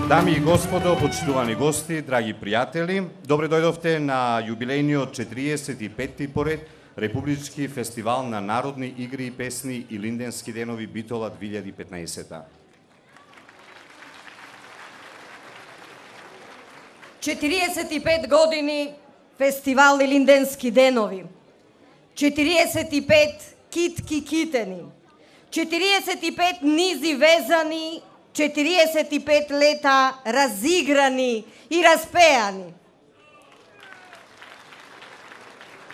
Дами и господо, почитувани гости, драги пријатели, добре дојдовте на јубилејниот 45-ти поред Републички фестивал на народни игри и песни Илинденски денови Битола 2015. 45 години фестивал Илинденски денови. 45 китки китени. 45 низи везани, 45 лета разиграни и распеани.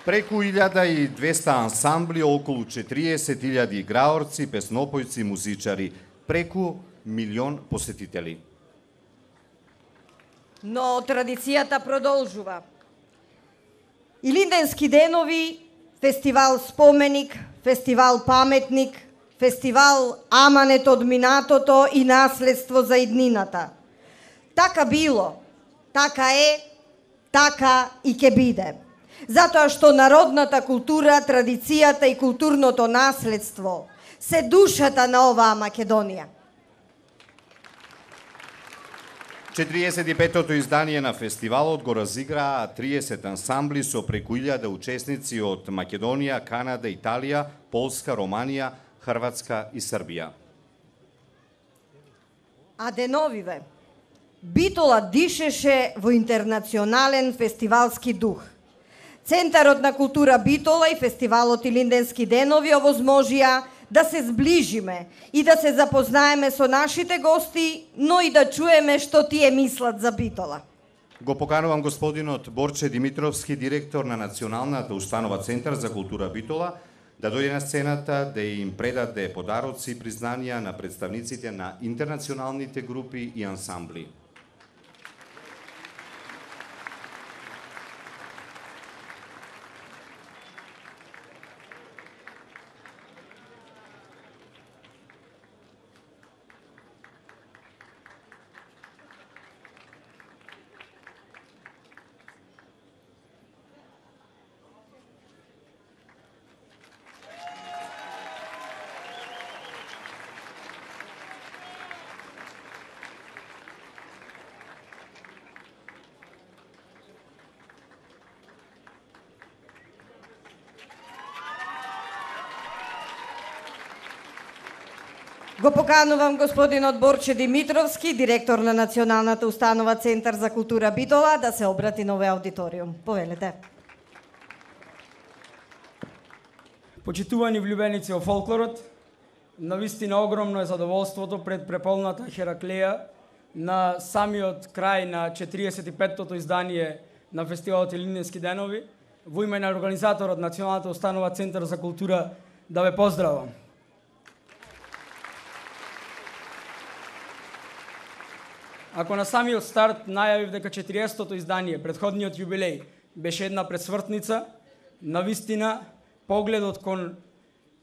Преку 1200 ансамбли, околу 40.000 играорци, песнопојци, музичари, преку 1.000.000 посетители. Но традицијата продолжува. Илинденски денови, фестивал споменик, фестивал паметник, фестивал аманет од минатото и наследство за иднината. Така било, така е, така и ќе биде. Затоа што народната култура, традицијата и културното наследство се душата на оваа Македонија. 45-тото издание на фестивалот го разиграа 30 ансамбли со преку 1000 учесници од Македонија, Канада, Италија, Полска, Романија, Хрватска и Србија. А деновиве, Битола дишеше во интернационален фестивалски дух. Центарот на култура Битола и фестивалот Илинденски денови овозможија да се зближиме и да се запознаеме со нашите гости, но и да чуеме што тие мислат за Битола. Го поканувам господинот Борче Димитровски, директор на Националната установа Центар за култура Битола, да дојде на сцената да им предаде подароци и признанија на представниците на интернационалните групи и ансамбли. Го поканувам господинот Борче Димитровски, директор на Националната установа Центар за култура Битола, да се обрати на овој аудиториум. Повелете. Почитувани влюбеници во фолклорот, навистина огромно е задоволството пред преполната Хераклеја на самиот крај на 45-тото издание на фестивалот Илинденски денови. Во име на организаторот Националната установа Центар за култура да ве поздравам. Ако на самиот старт најавив дека 40-тото издание, предходниот јубилеј, беше една пресвртница, навистина погледот кон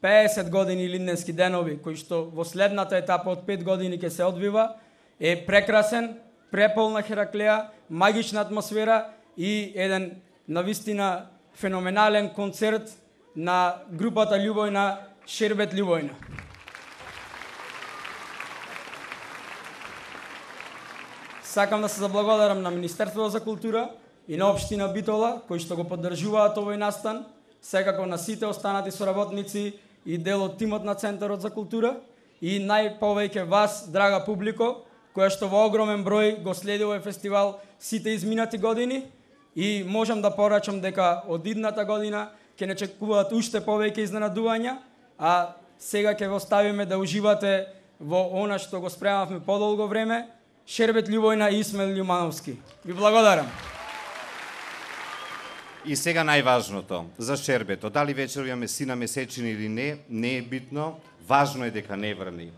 50 години Илинденски денови, кој што во следната етапа од 5 години ќе се одвива, е прекрасен, преполна Хераклеја, магична атмосфера и еден навистина феноменален концерт на групата Љубојна, Шербет Љубојна. Сакам да се заблагодарам на Министерството за култура и на Општина Битола, кои што го поддржуваат овој настан, секако на сите останати соработници и дел од тимот на Центарот за култура и најповеќе вас, драга публико, која што во огромен број го следи овој фестивал сите изминати години и можам да порачам дека од идната година ќе не чекуваат уште повеќе изненадувања, а сега ќе го ставиме да уживате во она што го спремавме подолго време, Шербет Љубојна и Исмел Љумановски. Ви благодарам. И сега најважното за Шербето. Дали вечер имаме сина месечини или не е битно. Важно е дека не врни.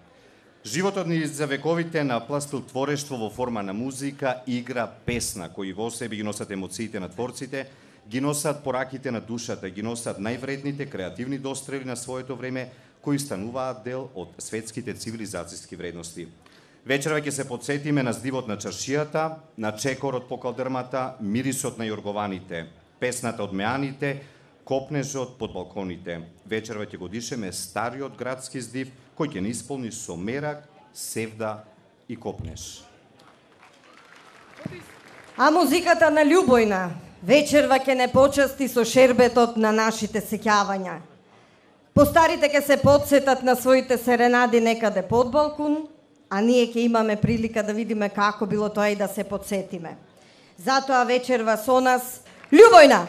Животот ни за вековите напластил творештво во форма на музика, игра, песна, кои во себе ги носат емоциите на творците, ги носат пораките на душата, ги носат највредните креативни дострели на своето време, кои стануваат дел од светските цивилизацијски вредности. Вечерва ќе се подсетиме на здивот на чаршијата, на чекорот по калдрмата, мирисот на јоргованите, песната од меаните, копнежот под балконите. Вечерва ќе го дишеме стариот градски здив, кој ќе ни исполни со мерак, севда и копнеж. А музиката на Љубојна вечерва ќе не почасти со шербетот на нашите сеќавања. Постарите ќе се подсетат на своите серенади некаде под балкон, а ние ќе имаме прилика да видиме како било тоа и да се подсетиме. Затоа вечерва со нас Љубојна!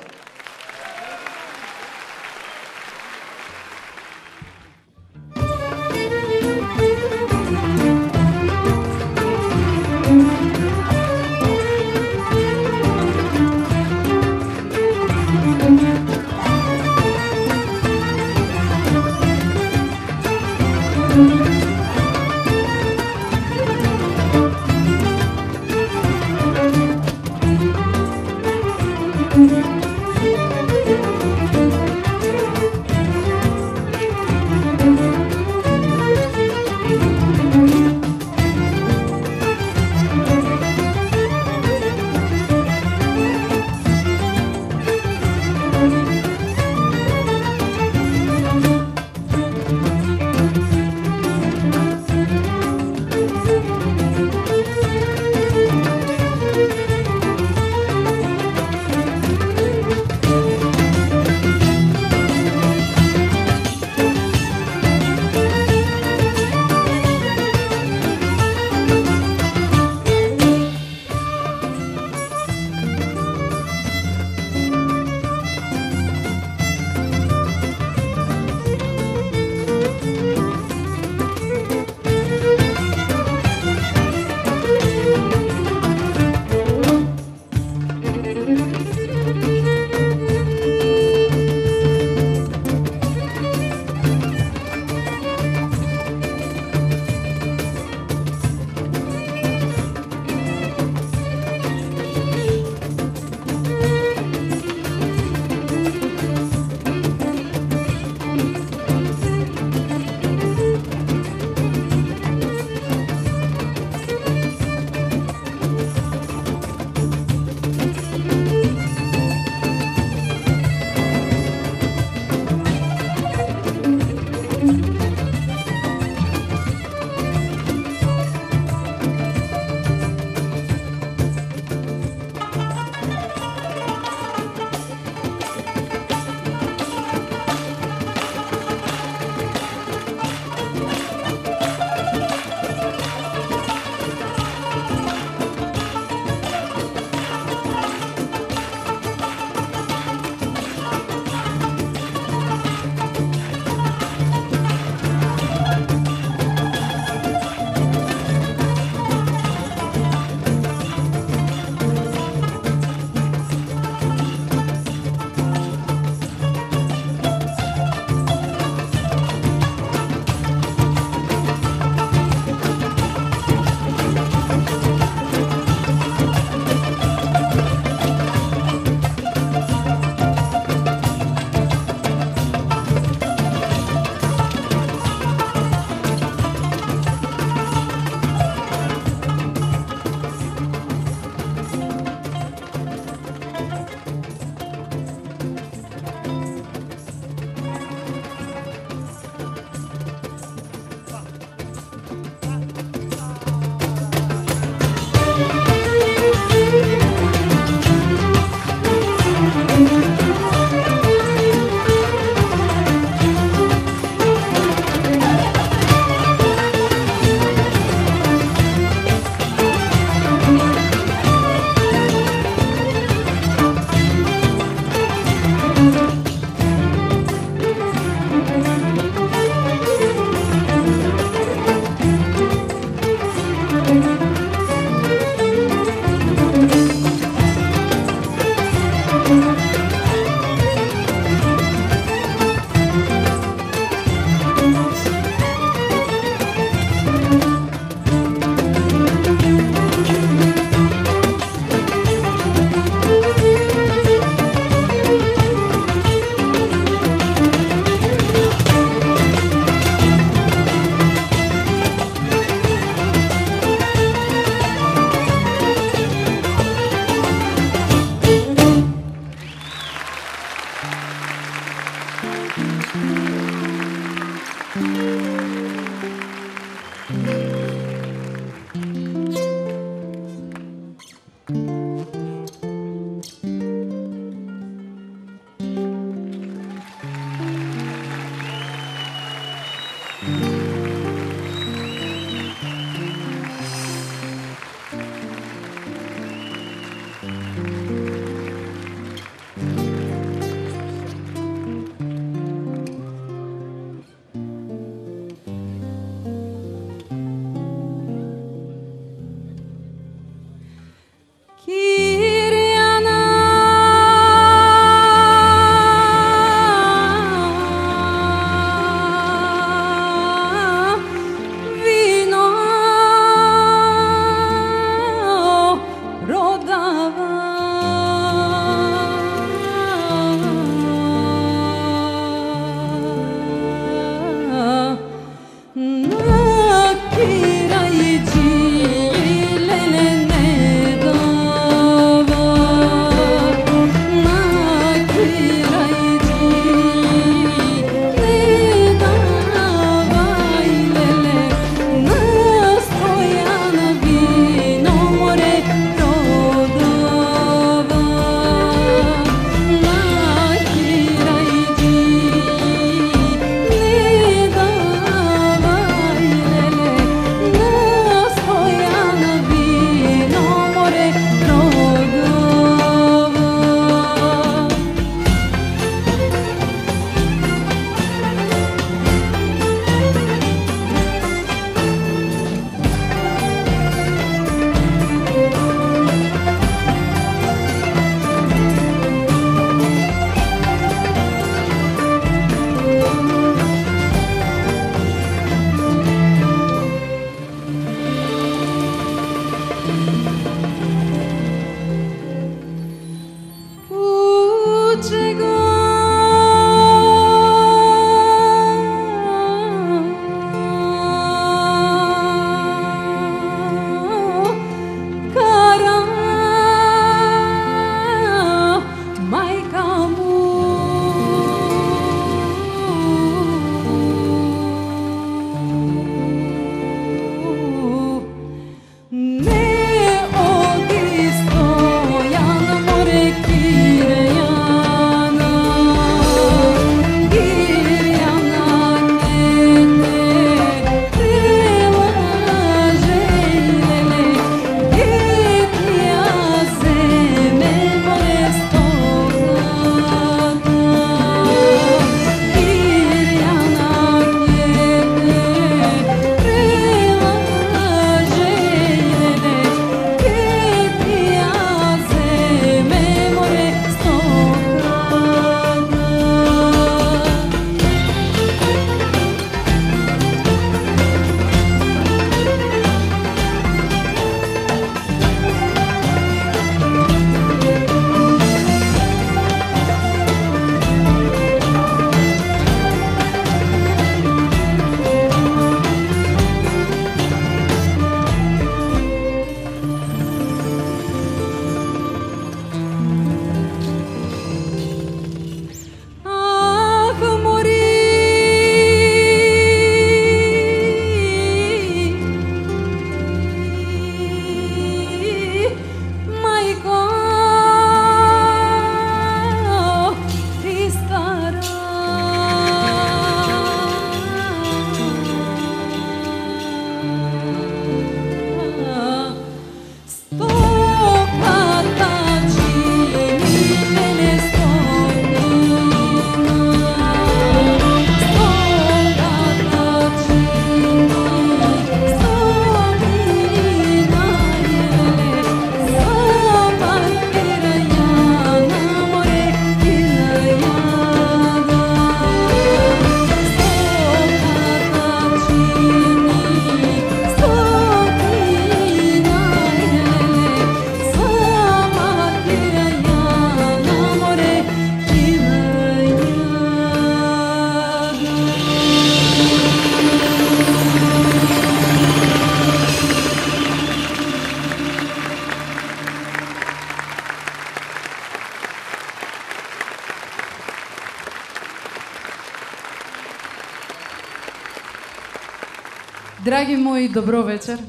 Драги мои, добро вечер.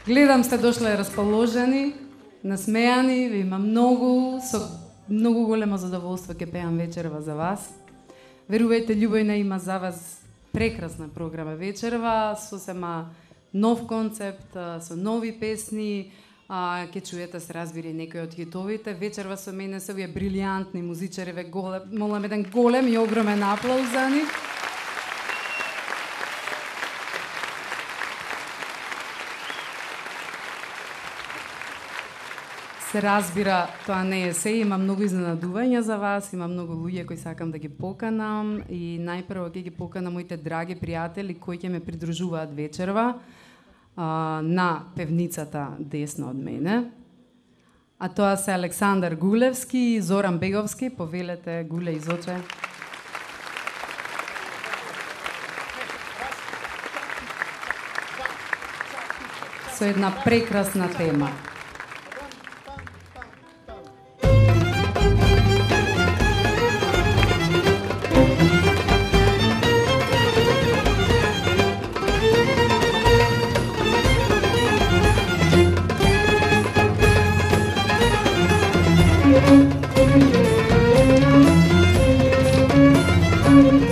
Гледам сте дошле расположени, насмејани, ви има многу, со многу големо задоволство ќе пеам вечерва за вас. Верувајте, Љубојна има за вас прекрасна програма вечерва, сосема нов концепт, со нови песни, ќе чуете се разбира некои од хитовите. Вечерва со мене се овие брилијантни музичари, молам еден голем и огромен аплауз за нив. Се разбира, тоа не е се, има многу изненадувања за вас, има многу луѓе кои сакам да ги поканам и најпрво ќе ги поканам моите драги пријатели кои ќе ме придружуваат вечерва на певницата десно од мене. А тоа се Александар Гулевски и Зоран Беговски, повелете Гуле изоче. Со една прекрасна тема.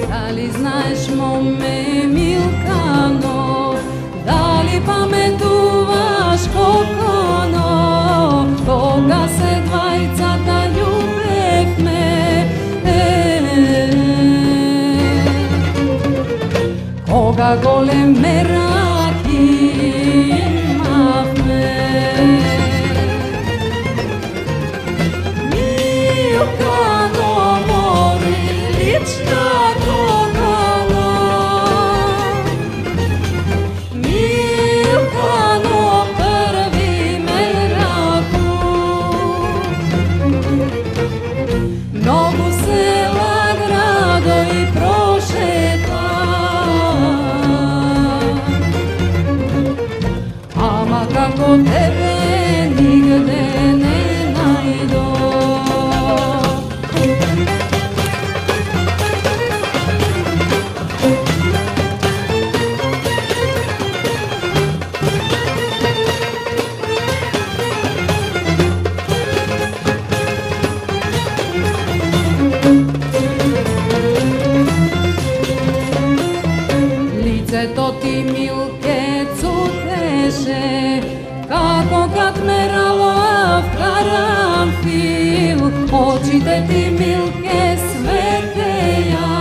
Дали знаеш, моме Милкано, дали паметуваш колкано, кога се двајцата љубевме, кога голем мерак имавме. Милкано, мори лична кокала, Милкано, први мераку, многу села, градо и прошета, ама како тебе нигде не најдо. Лицето ти, Милке, цутеше, како катмерало в карамфил, очите ти, Милке, светеја,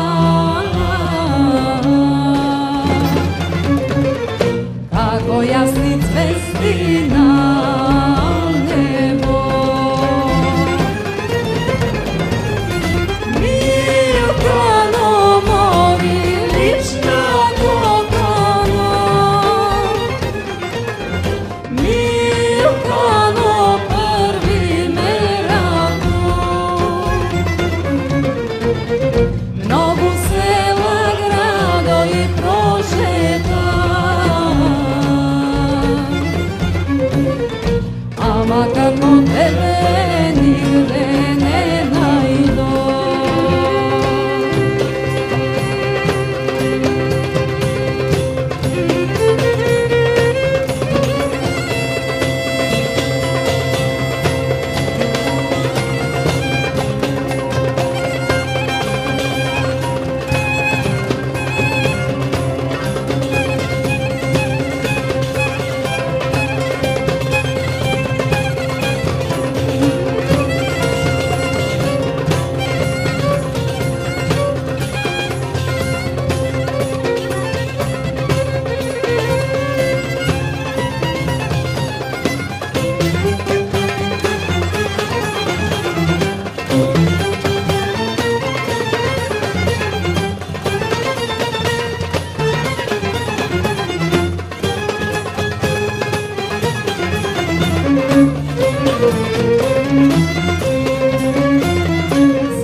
како јасни звезди на небо. Милкано, мори лична кокала, Милкано, први мераку, многу села, градо и прошета, ама како тебе нигде не најдо.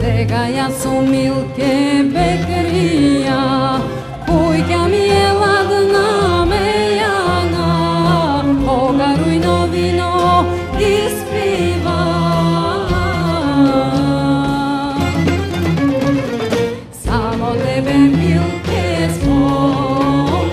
Сега јас сум Милке Бекрија, којка ми е ладна мејана, кога рујно вино испива. Само тебе, Милке, спомнувам.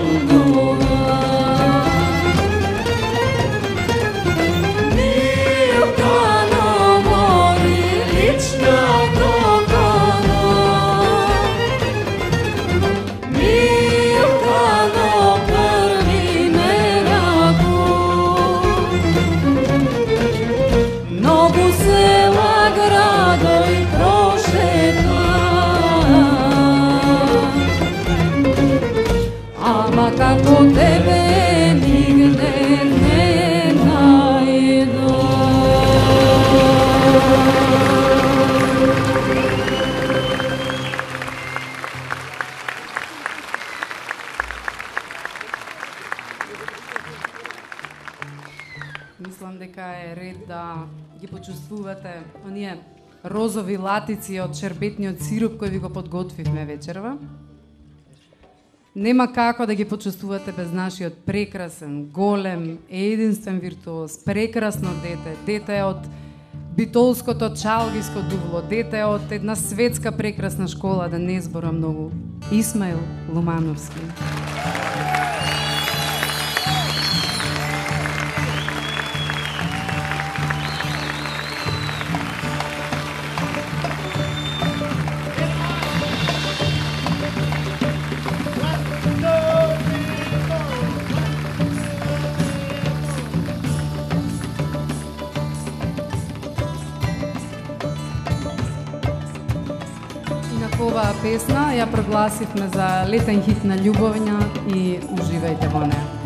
Мислам дека е ред да ги почувствувате оние розови латици од шербетниот сируп кој ви го подготвивме вечерва. Нема како да ги почувствувате без нашиот прекрасен, голем, единствен виртуоз, прекрасно дете, дете од битолското чалгиско дубло, дете од една светска прекрасна школа, да не зборам многу, Исмаил Лумановски. Оваа песна ја прогласивме за летен хит на љубовња и уживајте во неа.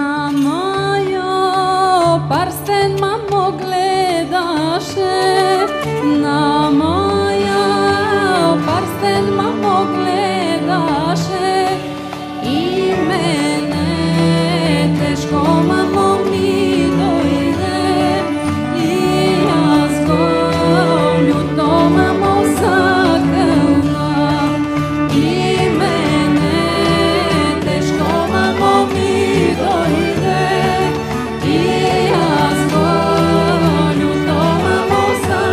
На мојо парстен мамо гледаше, на мојо парстен мамо гледаше и мене тешко мамо ми дојде и јас го љуто мамо сакала и мене тешко мамо ми дојде и јас го љуто мамо сакала.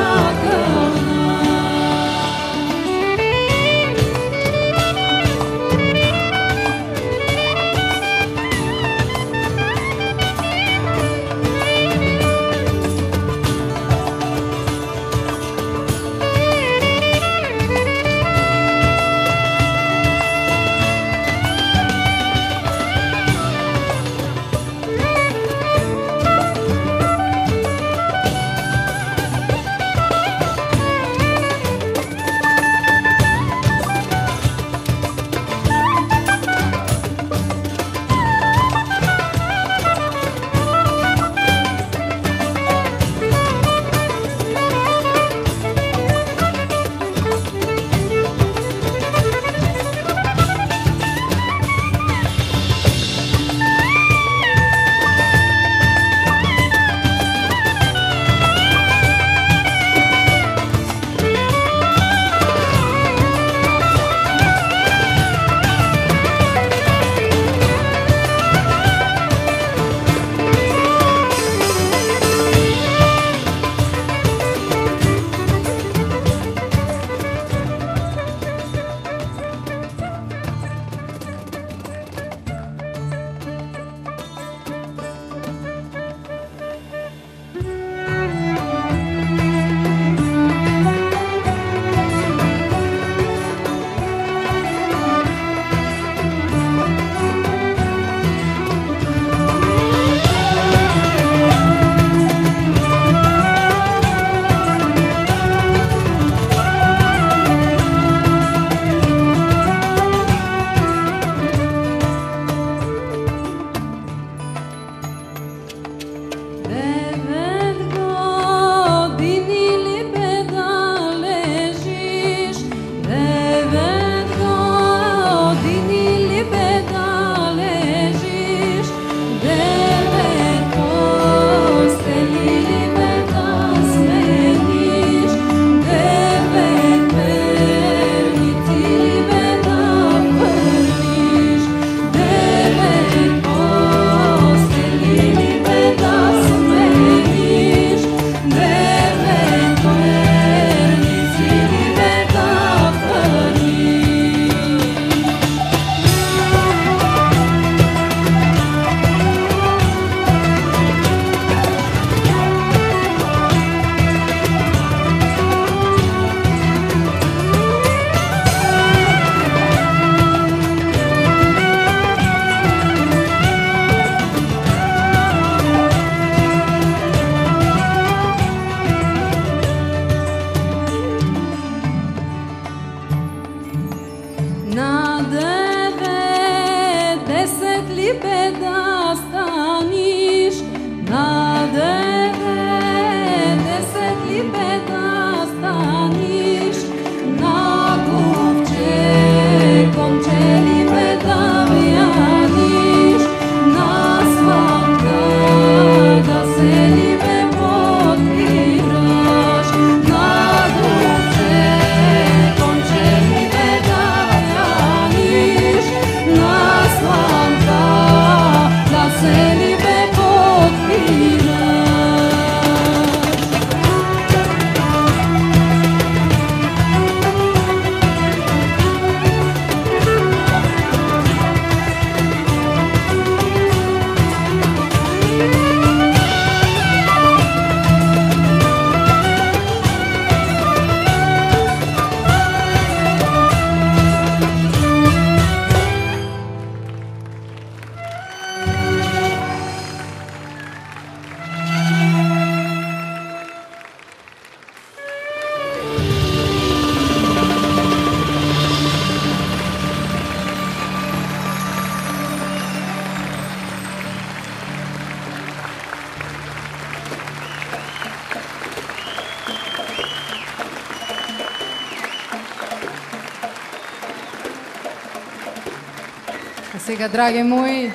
сега, драги мои,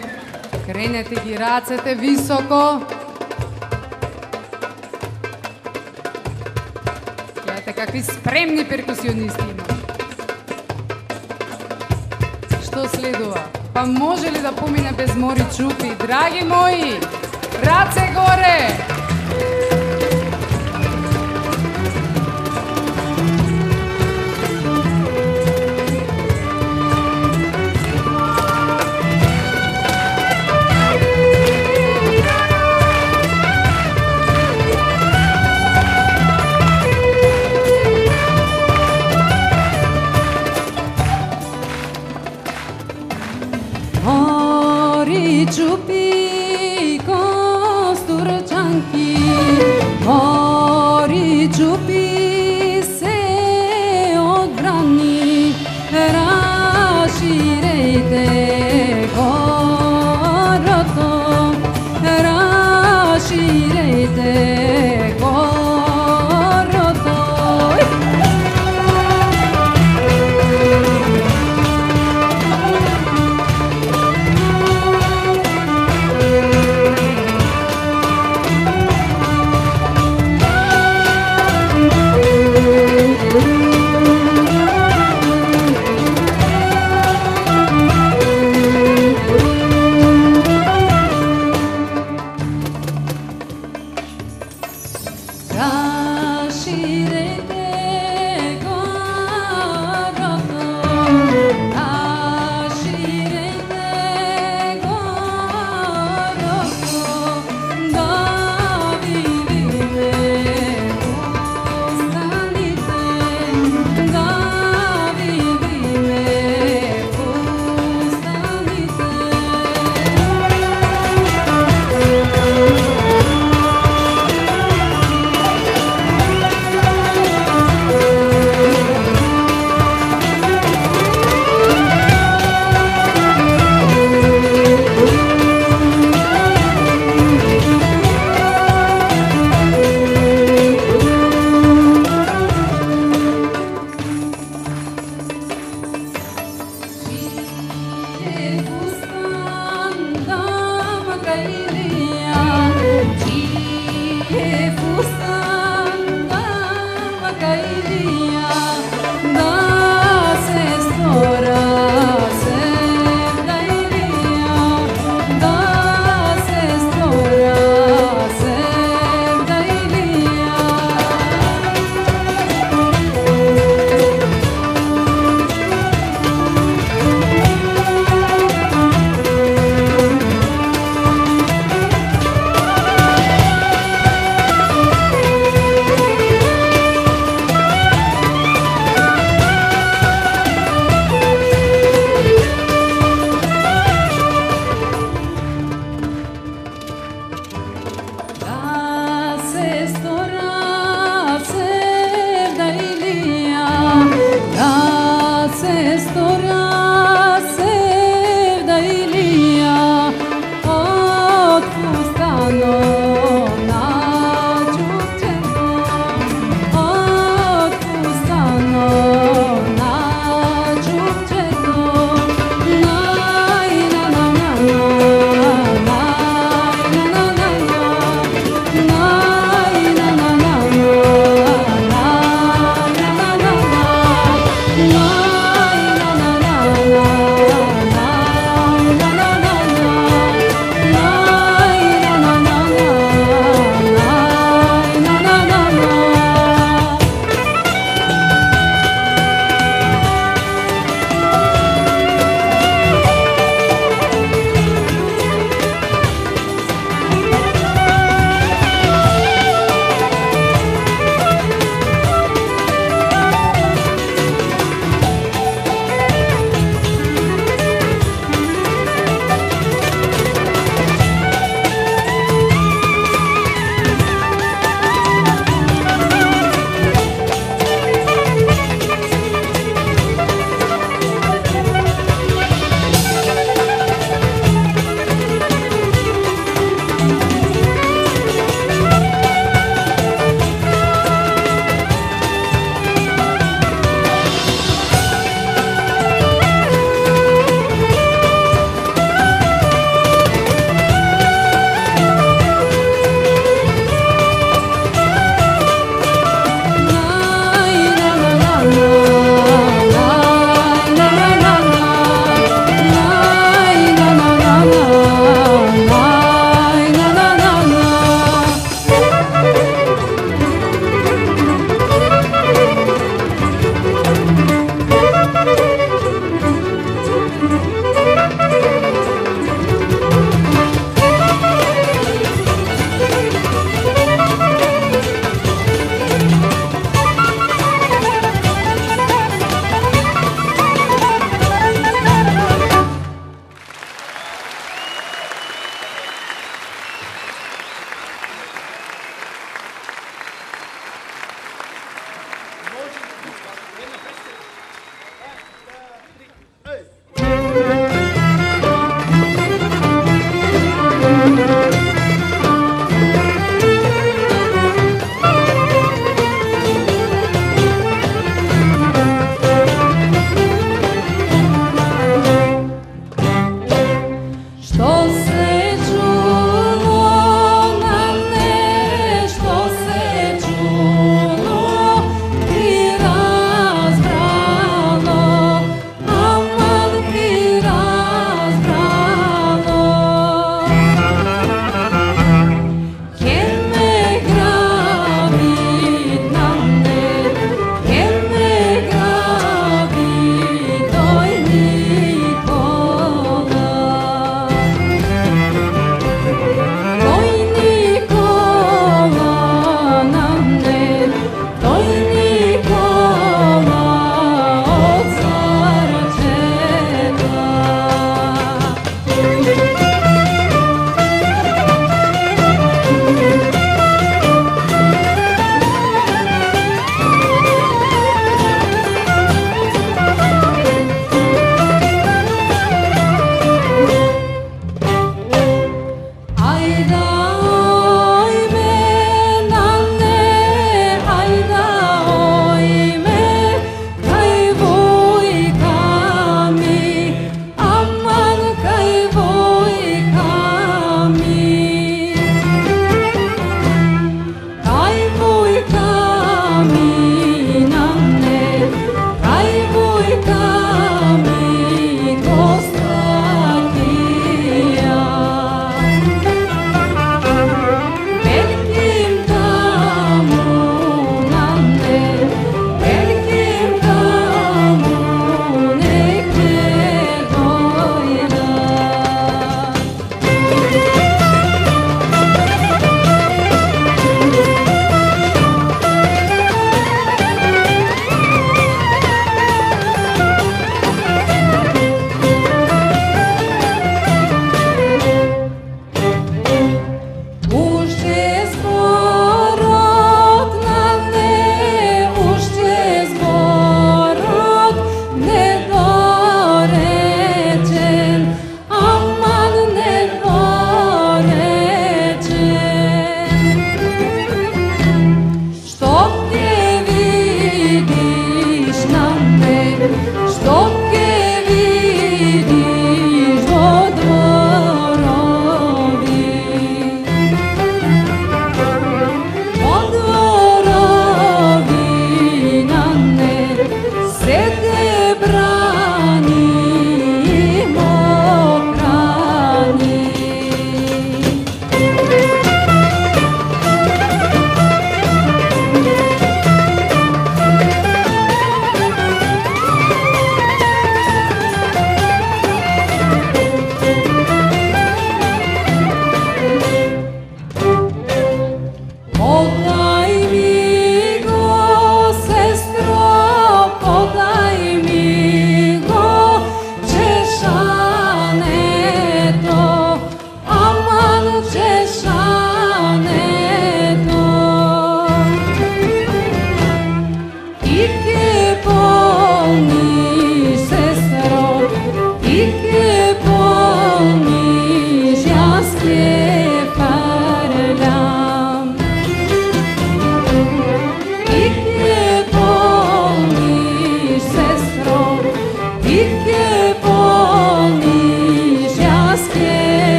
кренете ги рацете високо. Гледате какви спремни перкусионисти има. Што следува? Па може ли да помине без мори чупи? Драги мои, раце горе! Čupi kosturčanki, mori čupi se odbrani, raširejte goroto, raširejte goroto.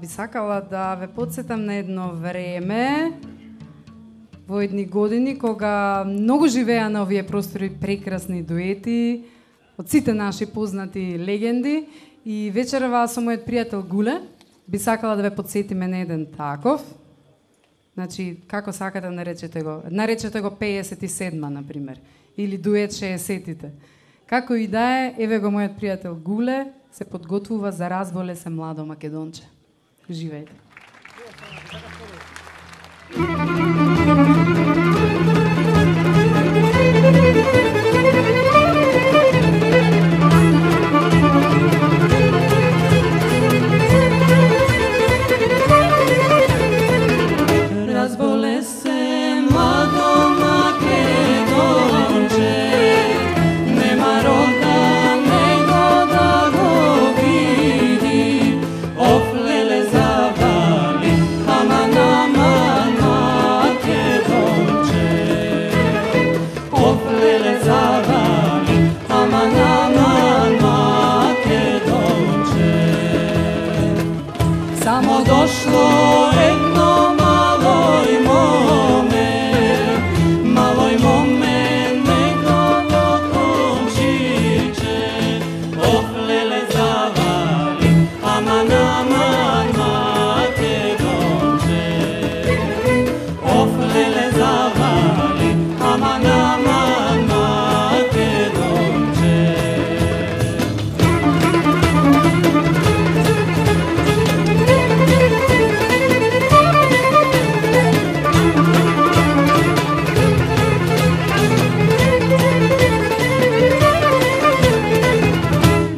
би сакала да ве подсетам на едно време, во едни години, кога многу живеа на овие простори прекрасни дуети, од сите наши познати легенди, и вечерва со мојот пријател Гуле, би сакала да ве подсетиме на еден таков. Значи, како сакате наречете го? Наречете го 57-ма, например, или дует 60-тите. Како и да е, еве го мојот пријател Гуле, се подготвува за разболе се младо Македонче. Живеете. Разболе се младо Македонче, нема рода него да го види, офлеле завали, аман аман Македонче, офлеле завали, аман аман Македонче. Само дошло едно малој моме, негово кончиче, офлеле завали, аман аман Македонче, офлеле завали, аман аман Македонче.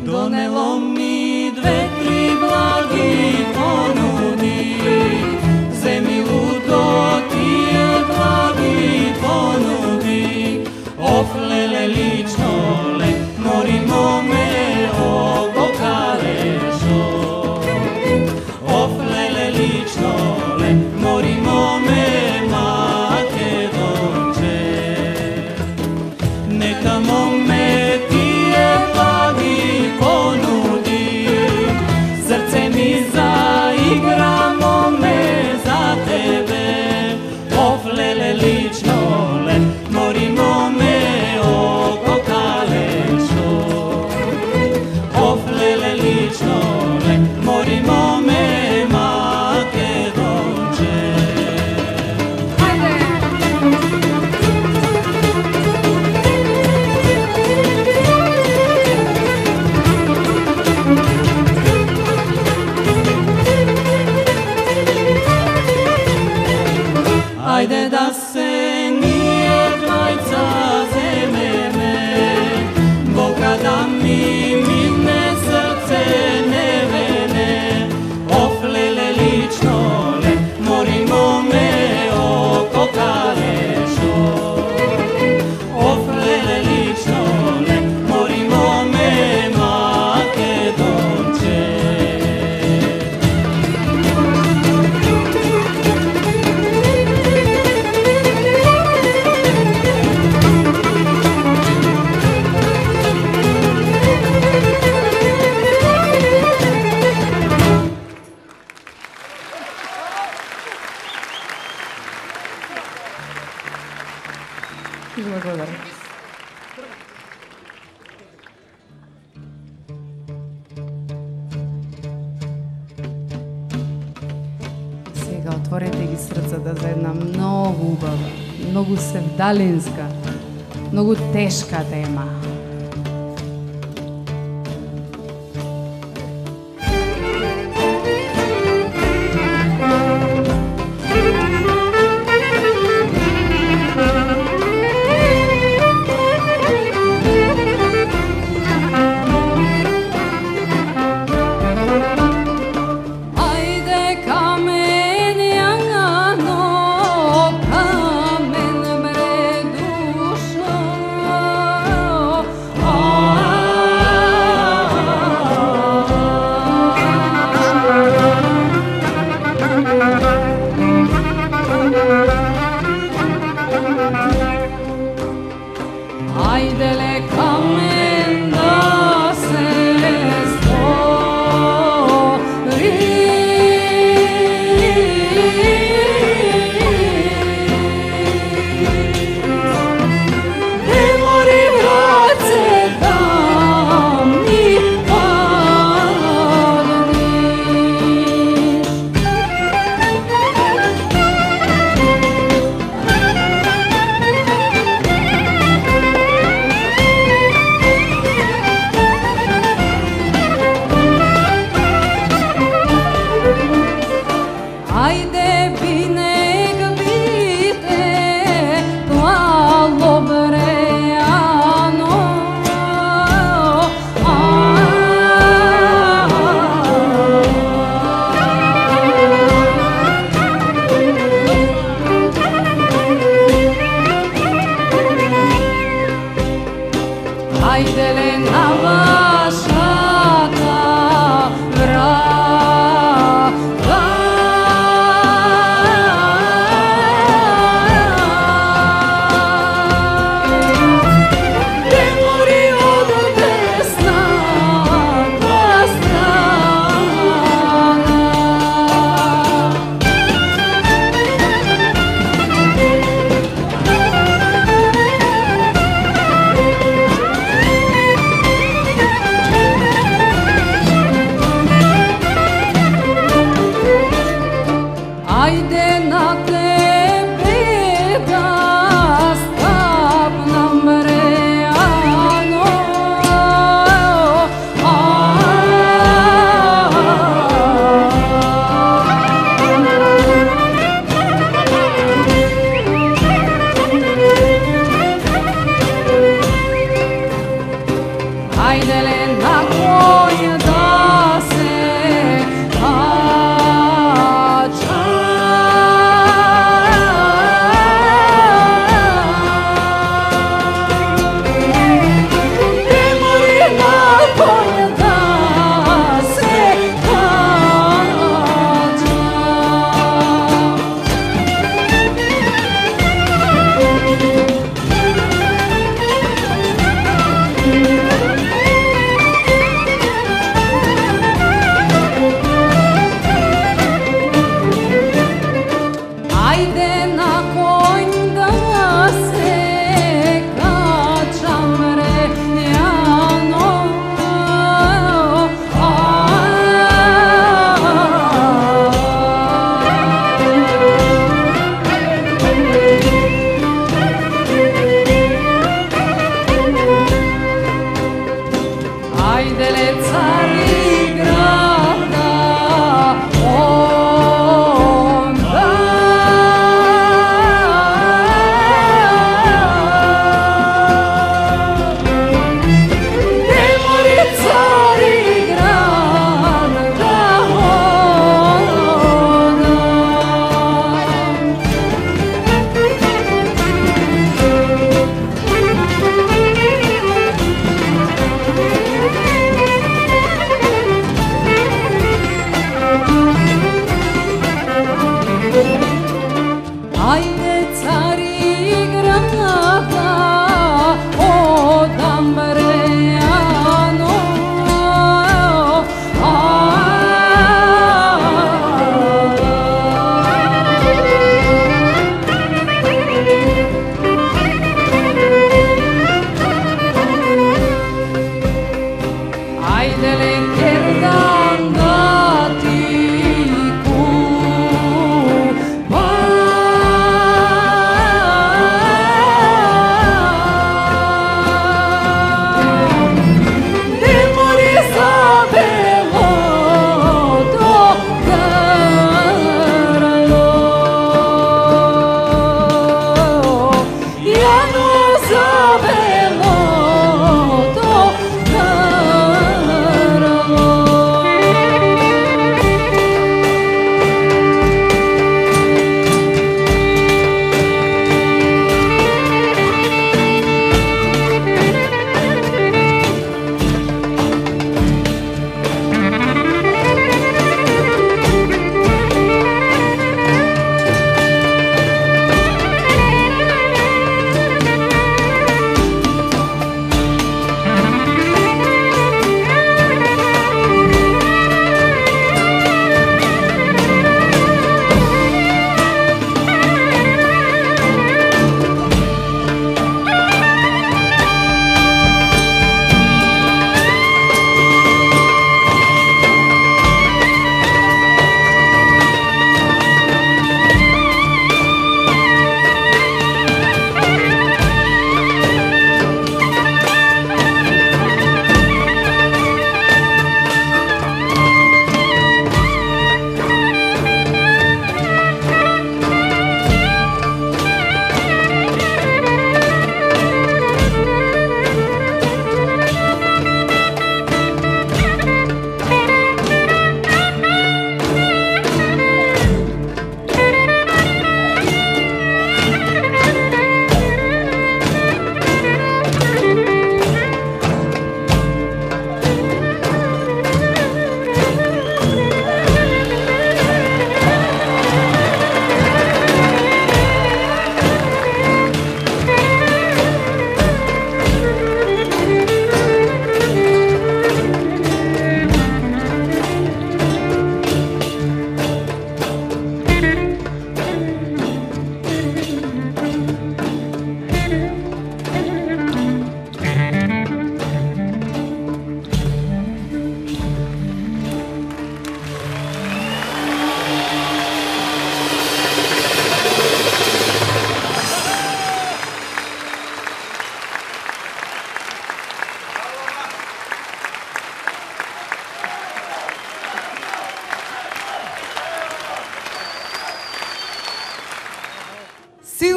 Донело ми две-три благи понуди, земи лудо тие благи понуди, офлеле лично ле, моримо ме обокарешо, офлеле лично ле, моримо ме Македонче, нека моме тие благи понуди, срце ми заигра моме за тебе, офлеле лично ле, моримо ме ококалешо, офлеле лично ле, моримо ме Македонче. Ајде да се ние двајца земеме, Бога да ми мине срце невене, офлеле лично ле, моримо ме ококалешо, офлеле лично ле, моримо ме Македонче. Благодарам. Сега отворете ги срцата за една многу убава, многу севдалинска, многу тешка тема. Ајде камен јангано, камен бре душо,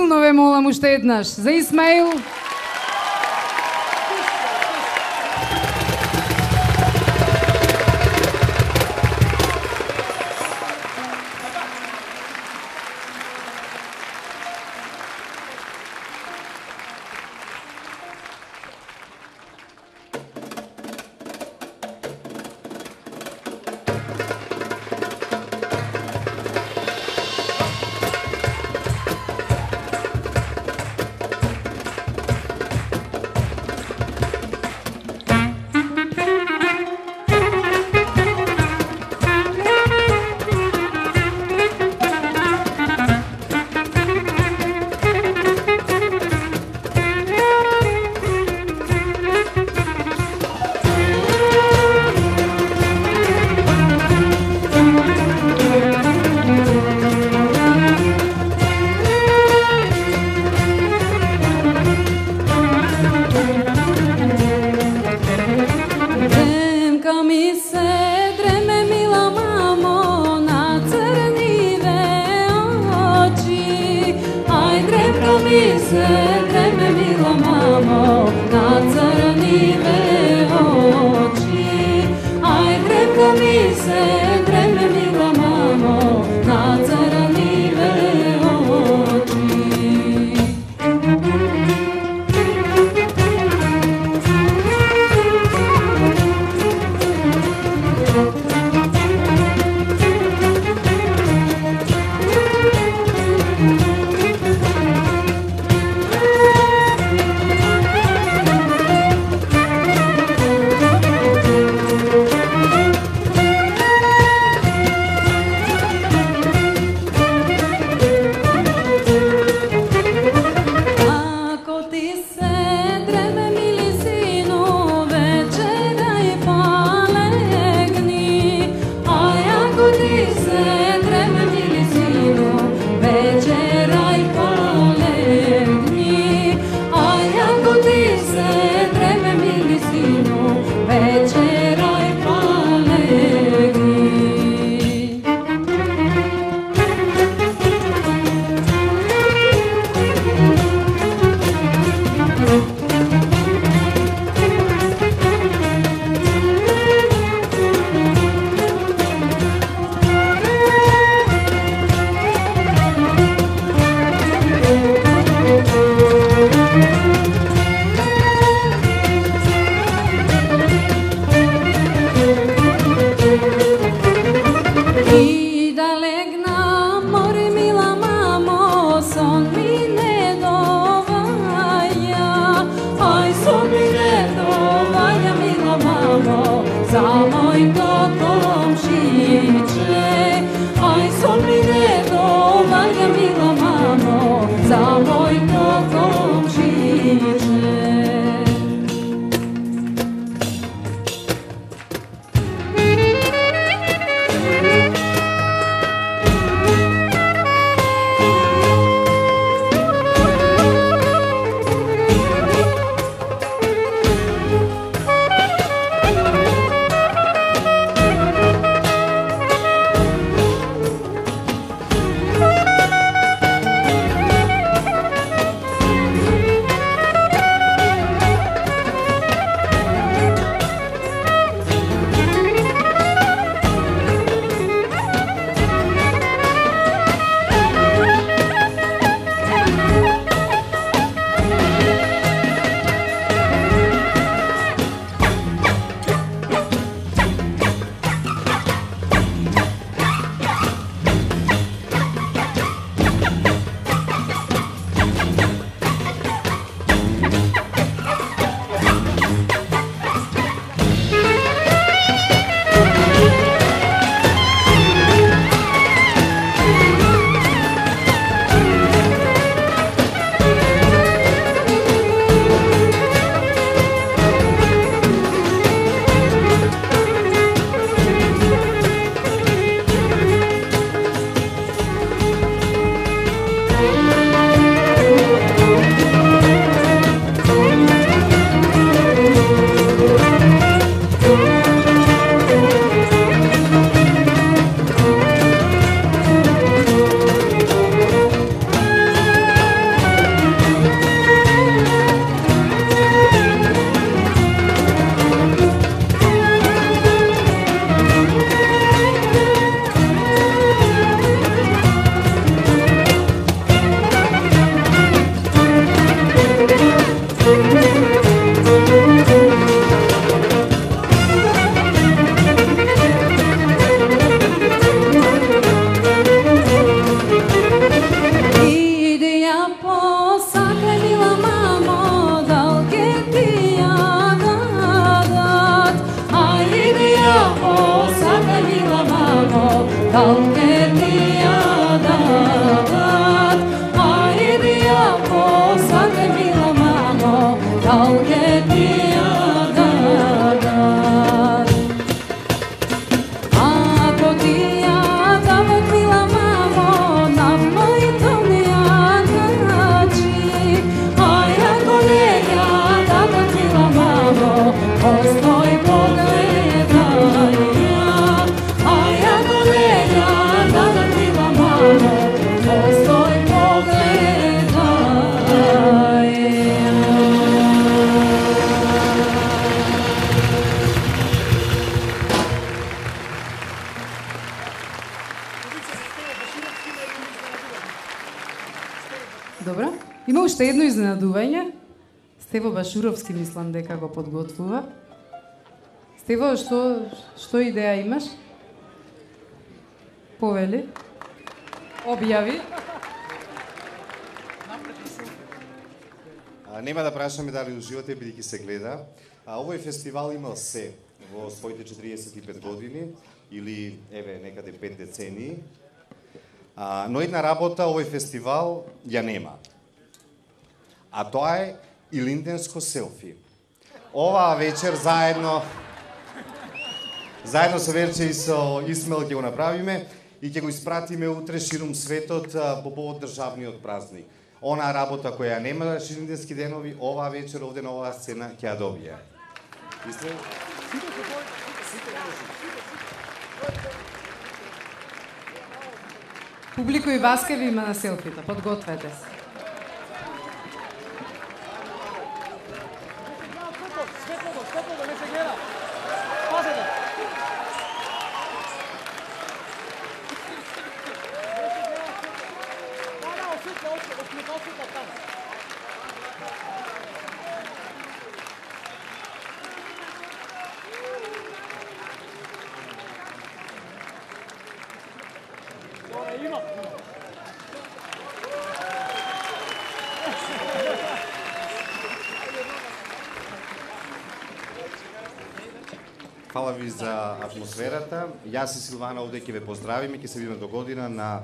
силно ве молам уште еднаш за Исмаил. Добро. Има уште едно изненадување. Стево Башуровски мислам дека го подготвува. Стево, што идеја имаш? Повели. Објави. Нема да прашаме дали уживате бидејќи се гледа. Овој фестивал имал се во своите 45 години или еве некаде 5 децении. Но една работа овој фестивал ја нема. А тоа е илинденско селфи. Оваа вечер заедно со Верче и со Исмел ќе го направиме и ќе го испратиме утре ширум светот по повод државниот празник. Онаа работа која ја нема Илинденски денови, оваа вечер овде на оваа сцена ќе ја добие. Публико и Васке ви има на селфита, подгответе се. Светло, не се гледа. Пазете. Осветло, там. Има. Фала ви за атмосферата. Јас и Силвана овде ќе ве поздравиме, ќе се видиме до година на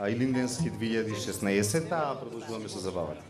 Илинденски 2016, а продолжуваме со забавата.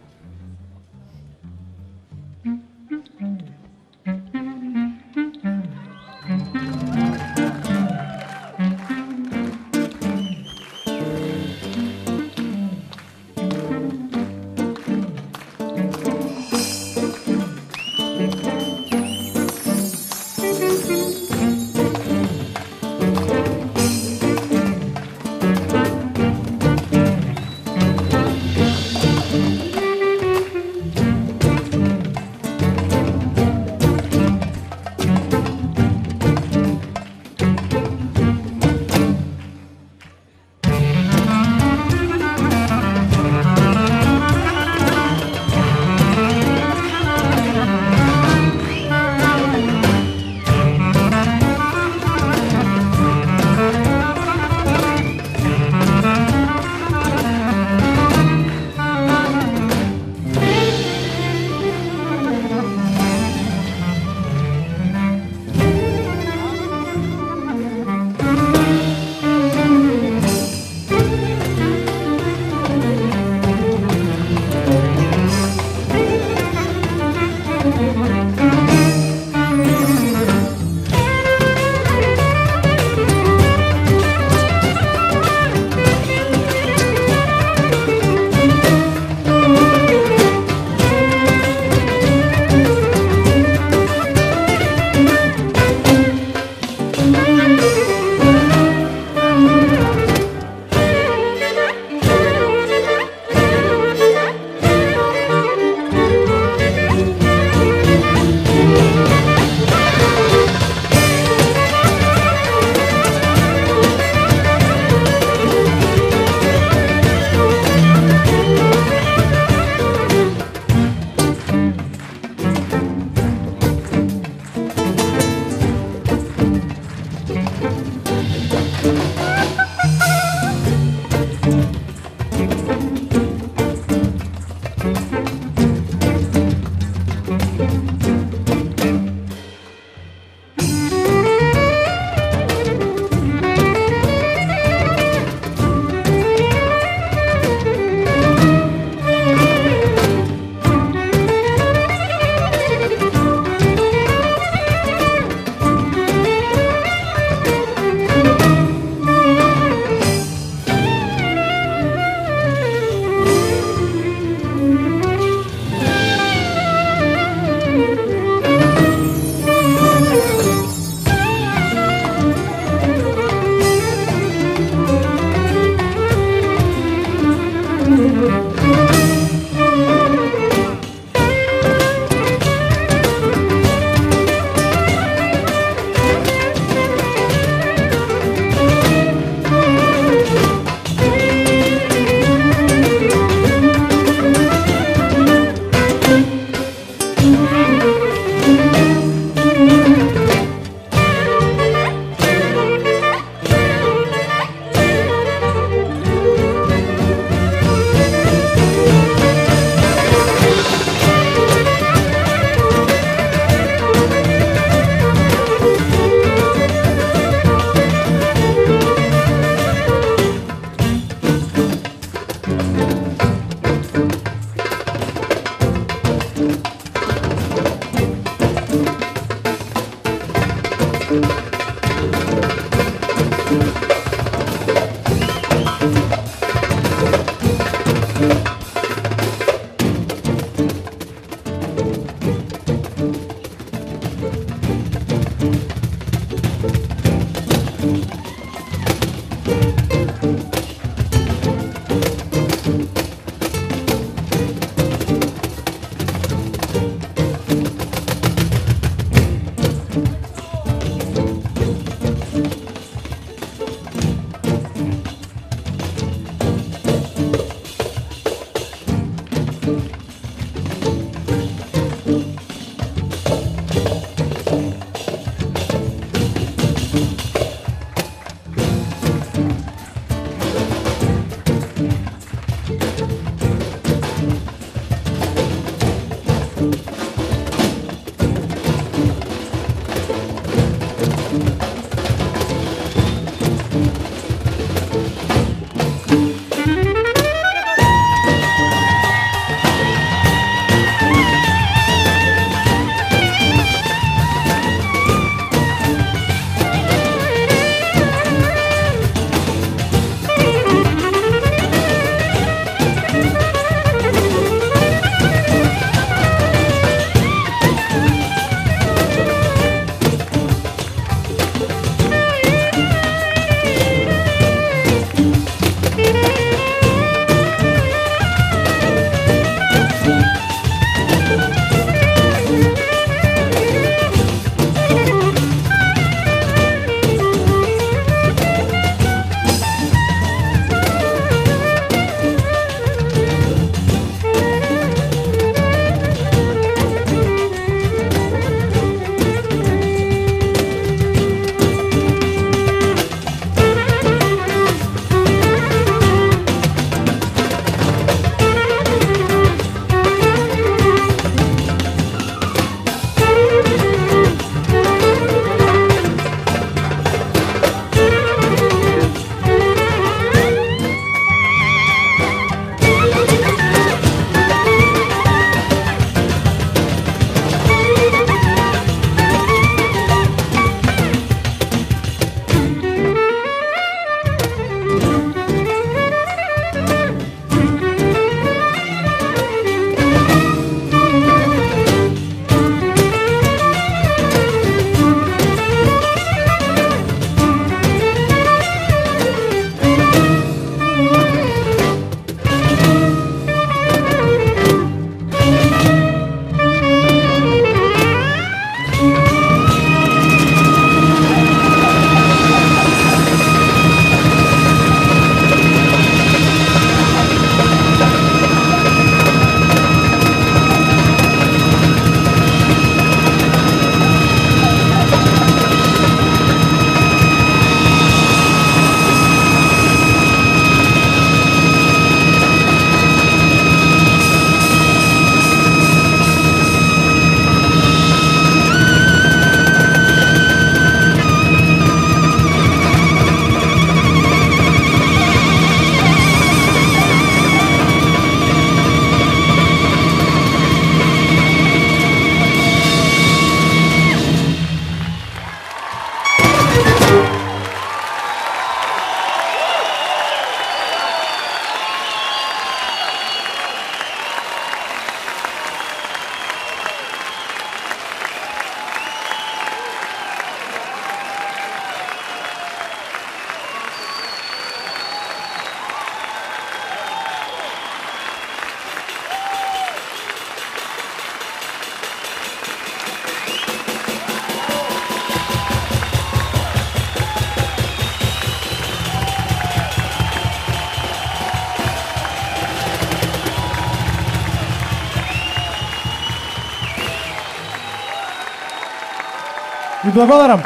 Ви благодарам.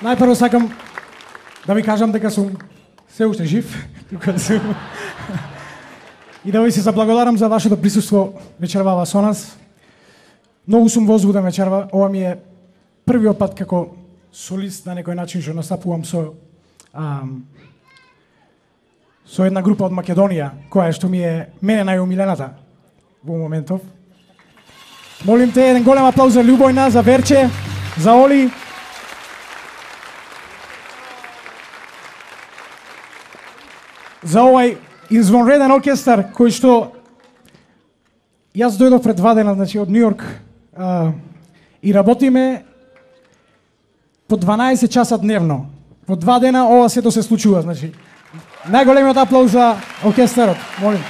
Најпрво сакам да ви кажам дека сум се уште жив. И да ви се заблагодарам за вашето присуство вечерва со нас. Многу сум возбуден вечерва. Ова ми е првиот пат како солист на некој начин што настапувам со една група од Македонија, која што ми е мене најомилената во моментов. Молим те еден голем аплауз за Љубојна, за Верче, за Оли. За овај извонреден оркестар кој што јас дојдов пред 2 дена, значи од Њујорк, и работиме по 12 часа дневно. Во 2 дена ова сето се случува, значи. Најголемиот аплауз за оркестарот, молим.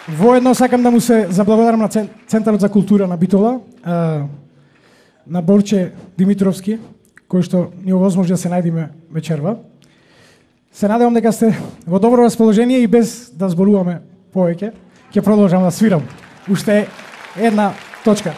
Воедно сакам да му се заблагодарам на Центарот за култура на Битола, на Борче Димитровски, кој што ни овозможи да се најдеме вечерва. Се надевам дека сте во добро расположение и без да зборуваме повеќе, ќе продолжам да свирам. Уште една точка.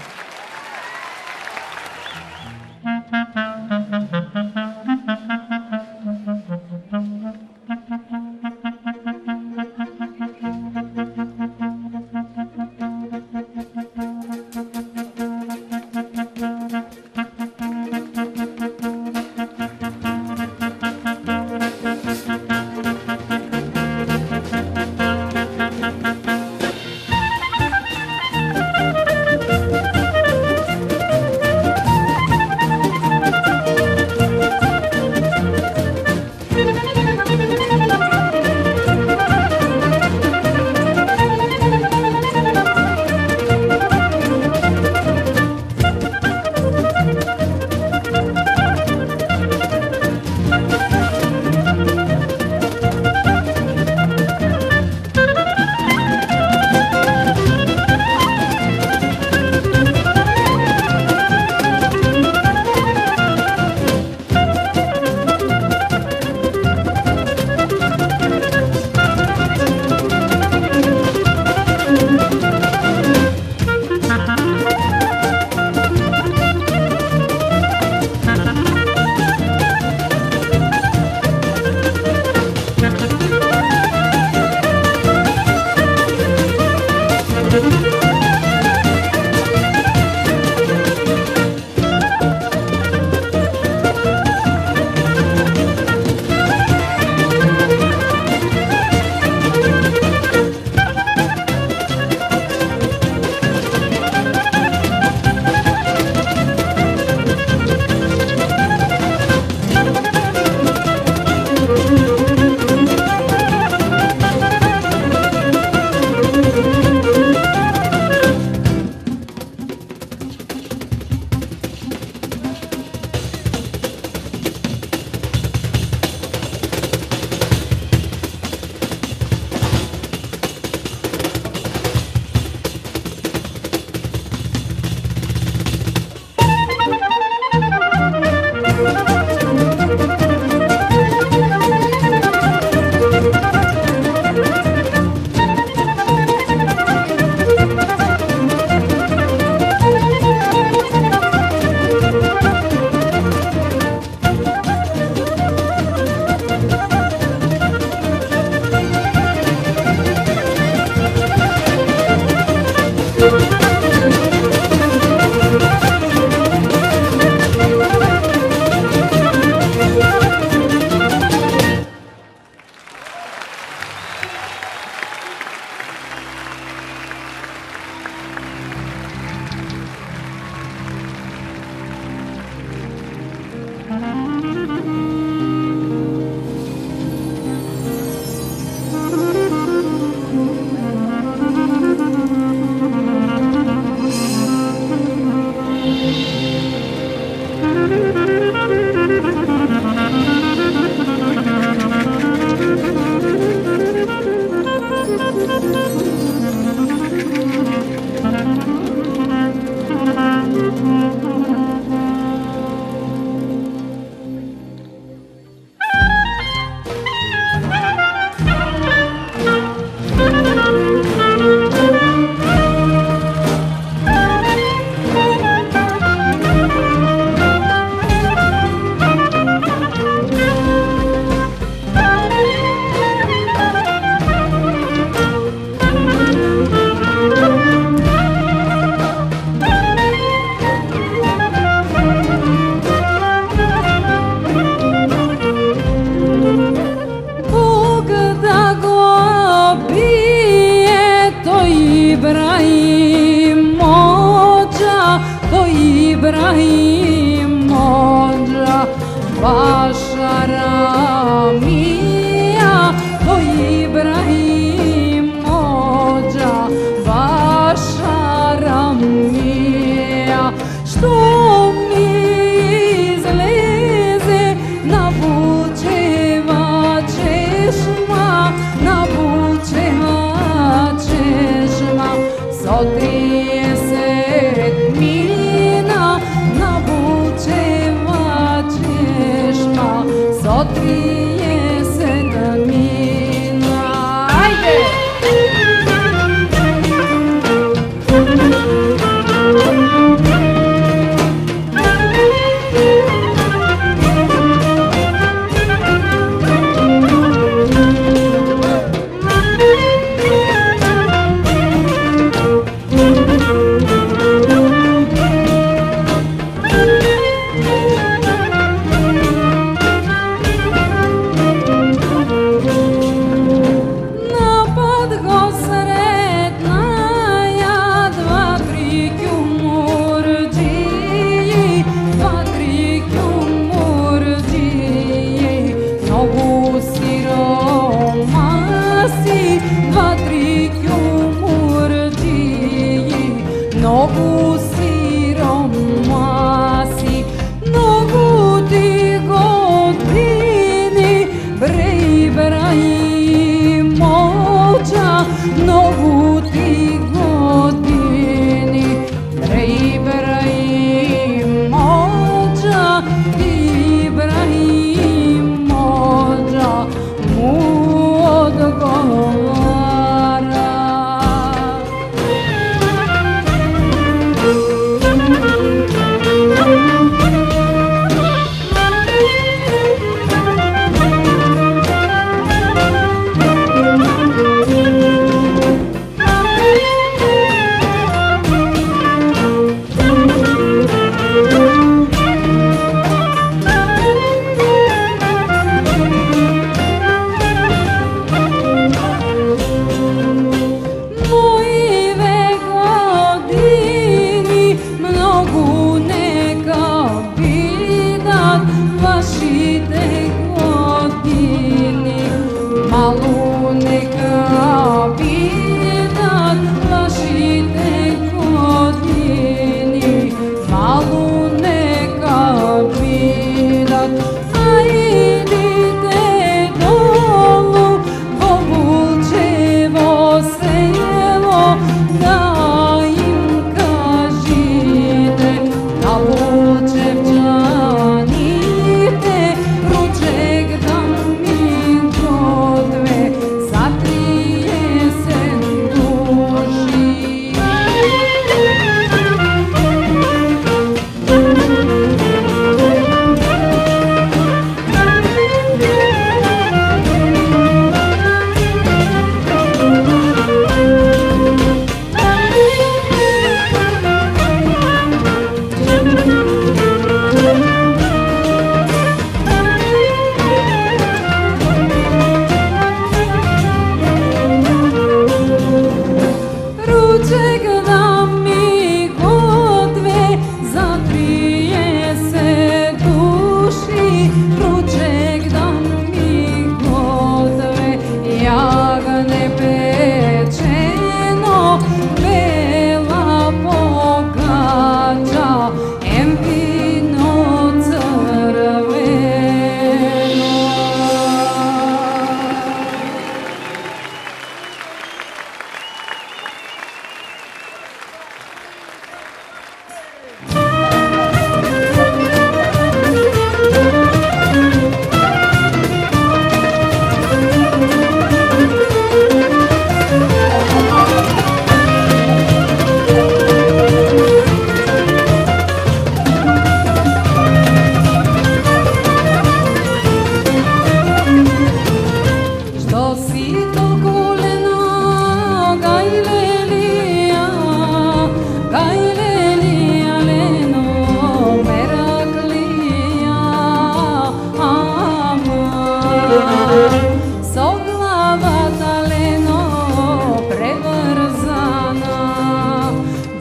Ибраим моджа, то Ибраим моджа, Башара мия, то Ибраим моджа, Башара мия. Что ми излезе на Булчева чешма, на Булчева чешма, со 30 мина на Булчева чешма, со 30 мина. Ајде! Напад го сретнаја два-три ќумурџии, два-три ќумурџии, многу сиромаси, два-три ќумурџии, многу сиромаси, многу ти години, бре Ибраим моджа, многу ти години, бре Ибраим моджа, Ибраим моджа му одговара.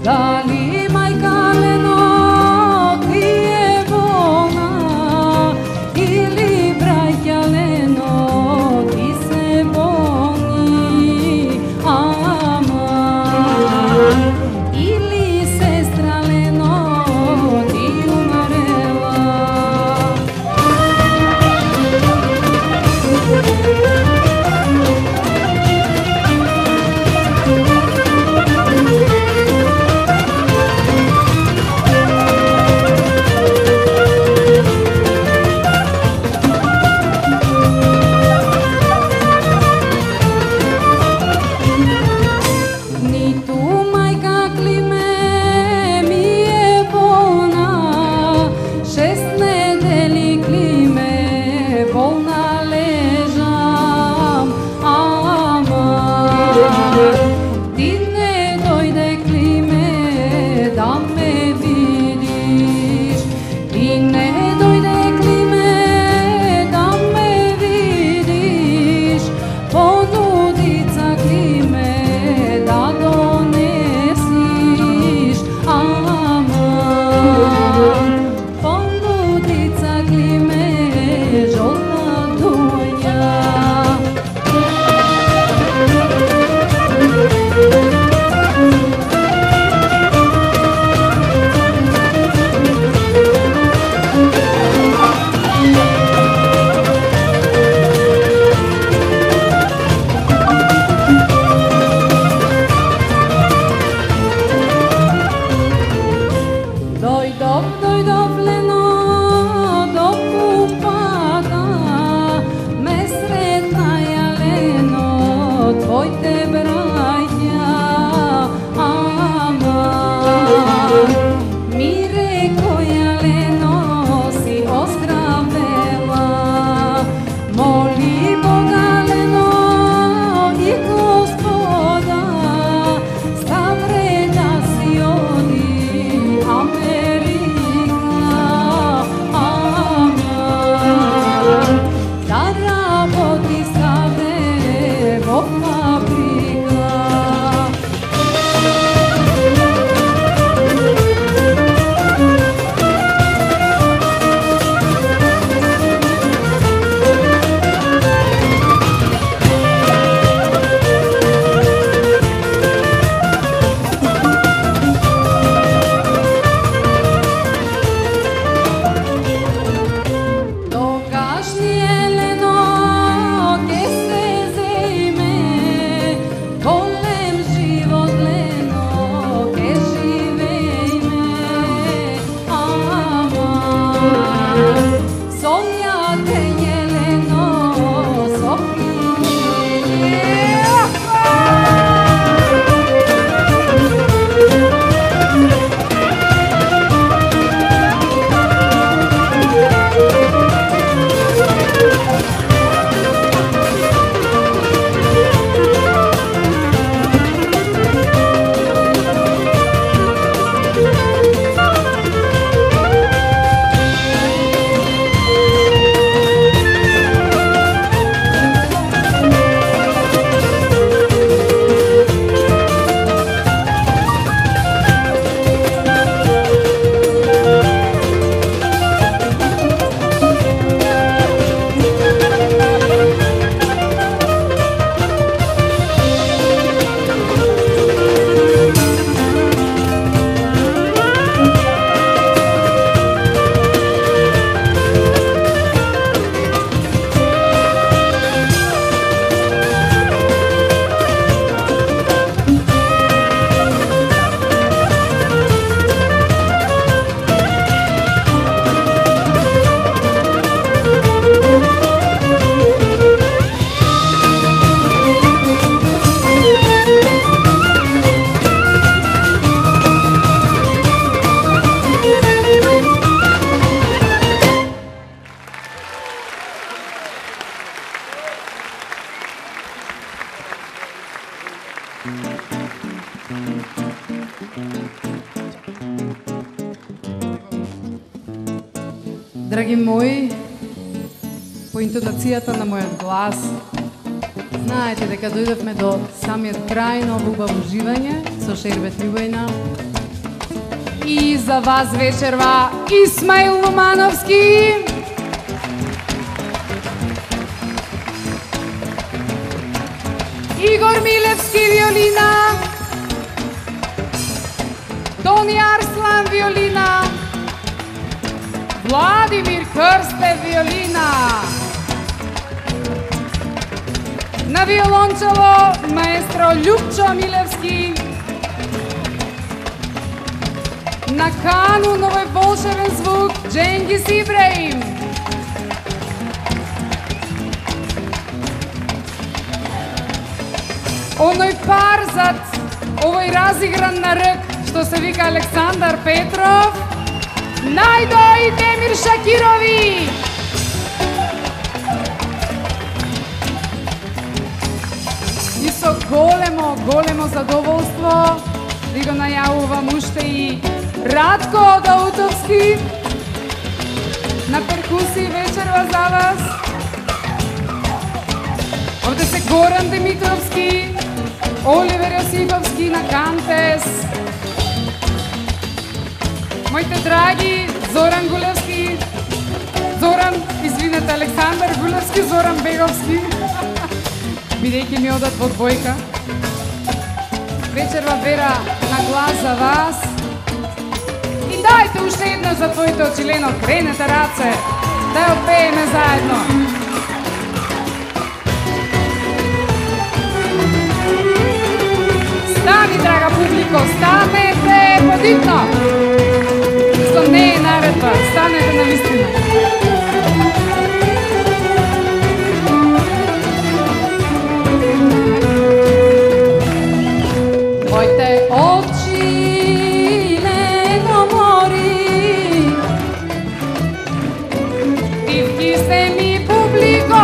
Дали мајка Лено ти е болна, или браќа Лено ти се болни, ама или сестра Лено ти умрела. Ниту мајка Климе ми е болна, 6 недели Климе болна лежам, ама ти не дојде Климе да ме видиш, ти не дојде Климе да ме видиш, понудица Климе да донесиш, ама понудица Климе жолта доња. Дојдов Лено до купата, ме сретна ја Лено, твоите браќа, ама ми реко ја Лено си оздравела, моли Бога Лено и Господа, ставре да си оди Америка, ама да работи ставре во фабрика. Тогаш ни Елено ке се зејме, голем живот Лено ке живејме, ама сонјате е Лено со Драги мои, по интонацијата на мојот глас, знаете дека дојдовме до самиот крај на ово убаво уживање со Шербет Љубејна. И за вас вечерва Исмаил Лумановски. Игор Милевски виолина. Тони Арслан виолина. Владимир Крстев виолина. На виолончело маестро Љупчо Милевски. На канун овој волшебен звук Дженгис Ибраим. Оној пар зад овој разигран на рък што се вика Александар Петров, Најдо и Демир Шакирови. И со големо задоволство ви го најавувам уште и Радко Даутовски на перкусии вечерва за вас. Овде се Горан Димитровски, Оливер Јосифовски на кантес. Моите драги Зоран Гулевски, Александар Гулевски, Зоран Беговски, бидејќи ми одат во двојка. Вечерва Вера на глас за вас. И дајте уште едно за твоите очилено, кренете раце, да ја отпееме заедно. Стани, драга публико, станете подитно. Што не е наредба, станете на вистина. Моите очи лено мори, дивки сте ми публико.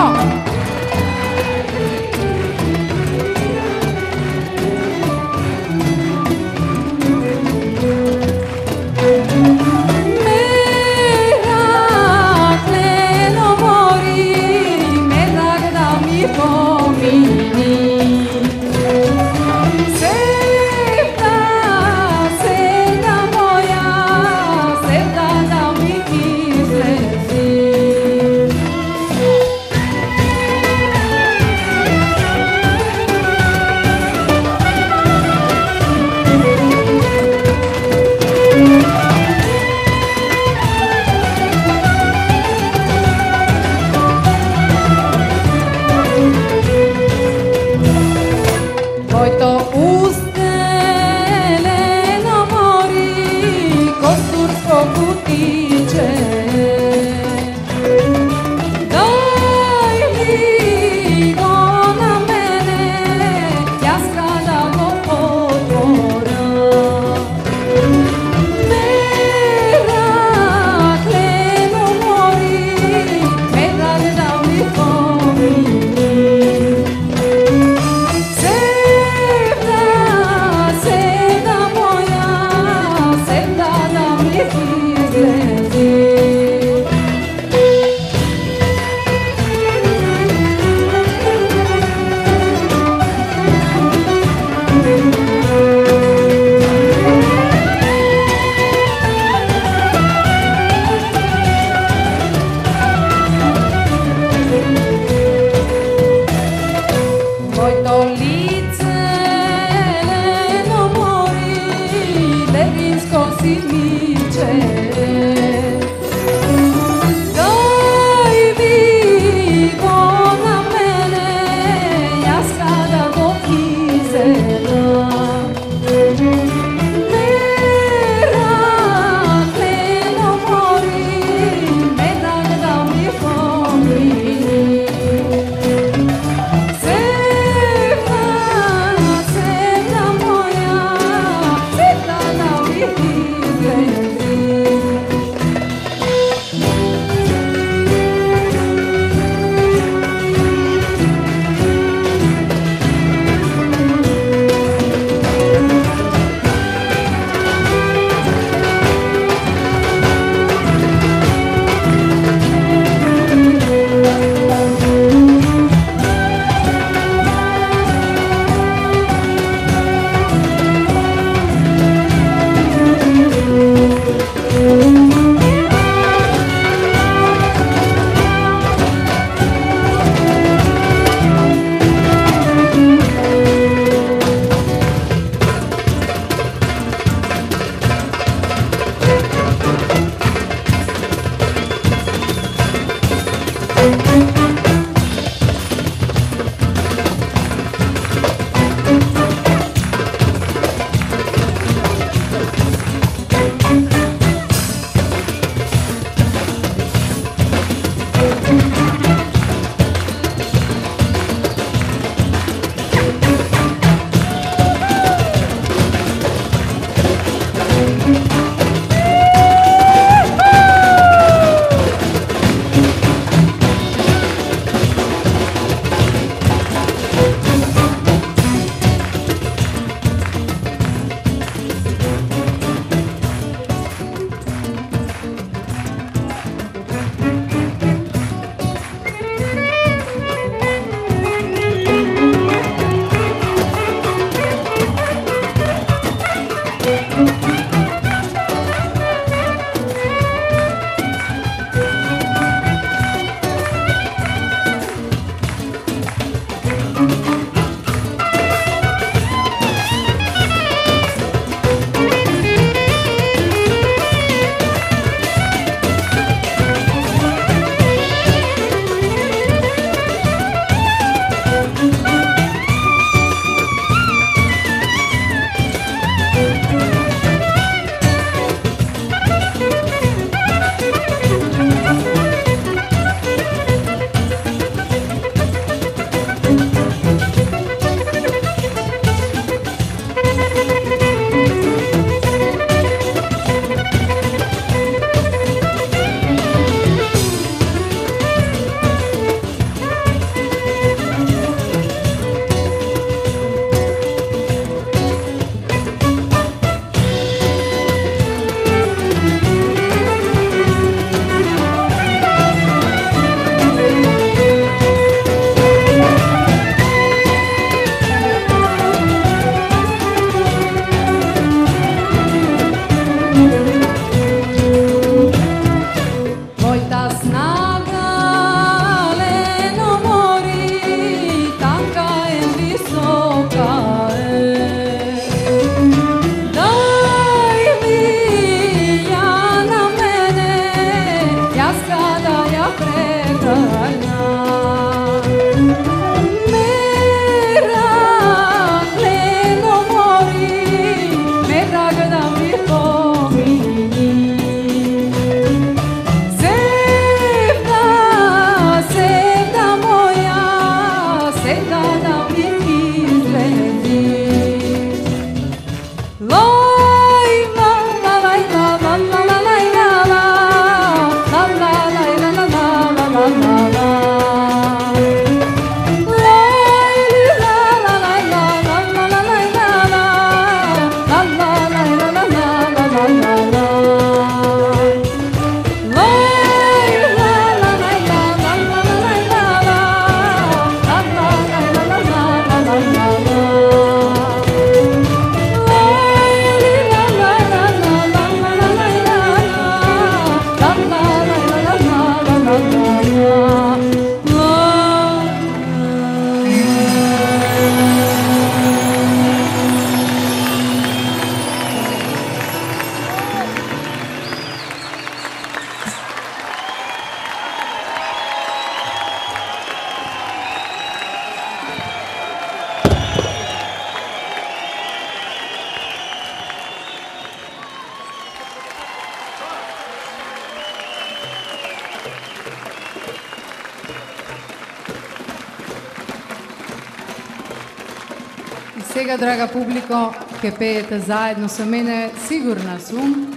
Сега, драга публико, ке пеете заедно со мене, сигурна сум.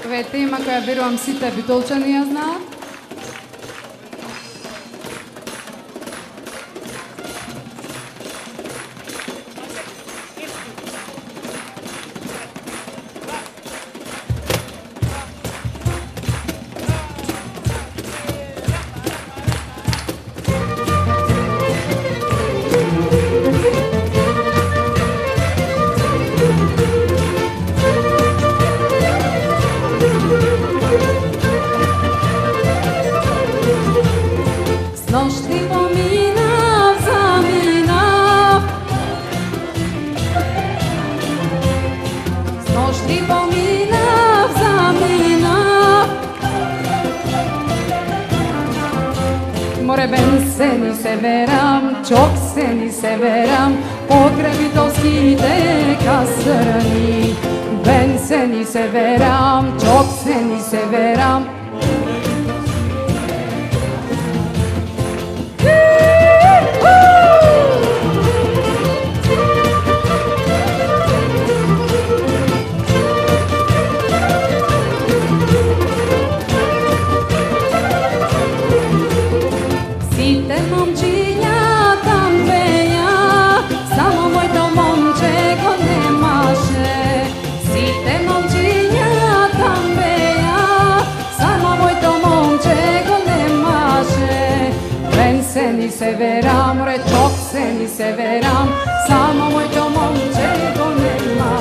Това е тема која верувам сите битолчани ја знаат. Чок се ни се верам, покрај битолските касрни. Бен се ни се верам, чок се ни се верам. Se veram, rečok se ni se veram, samo moјто момче го нема.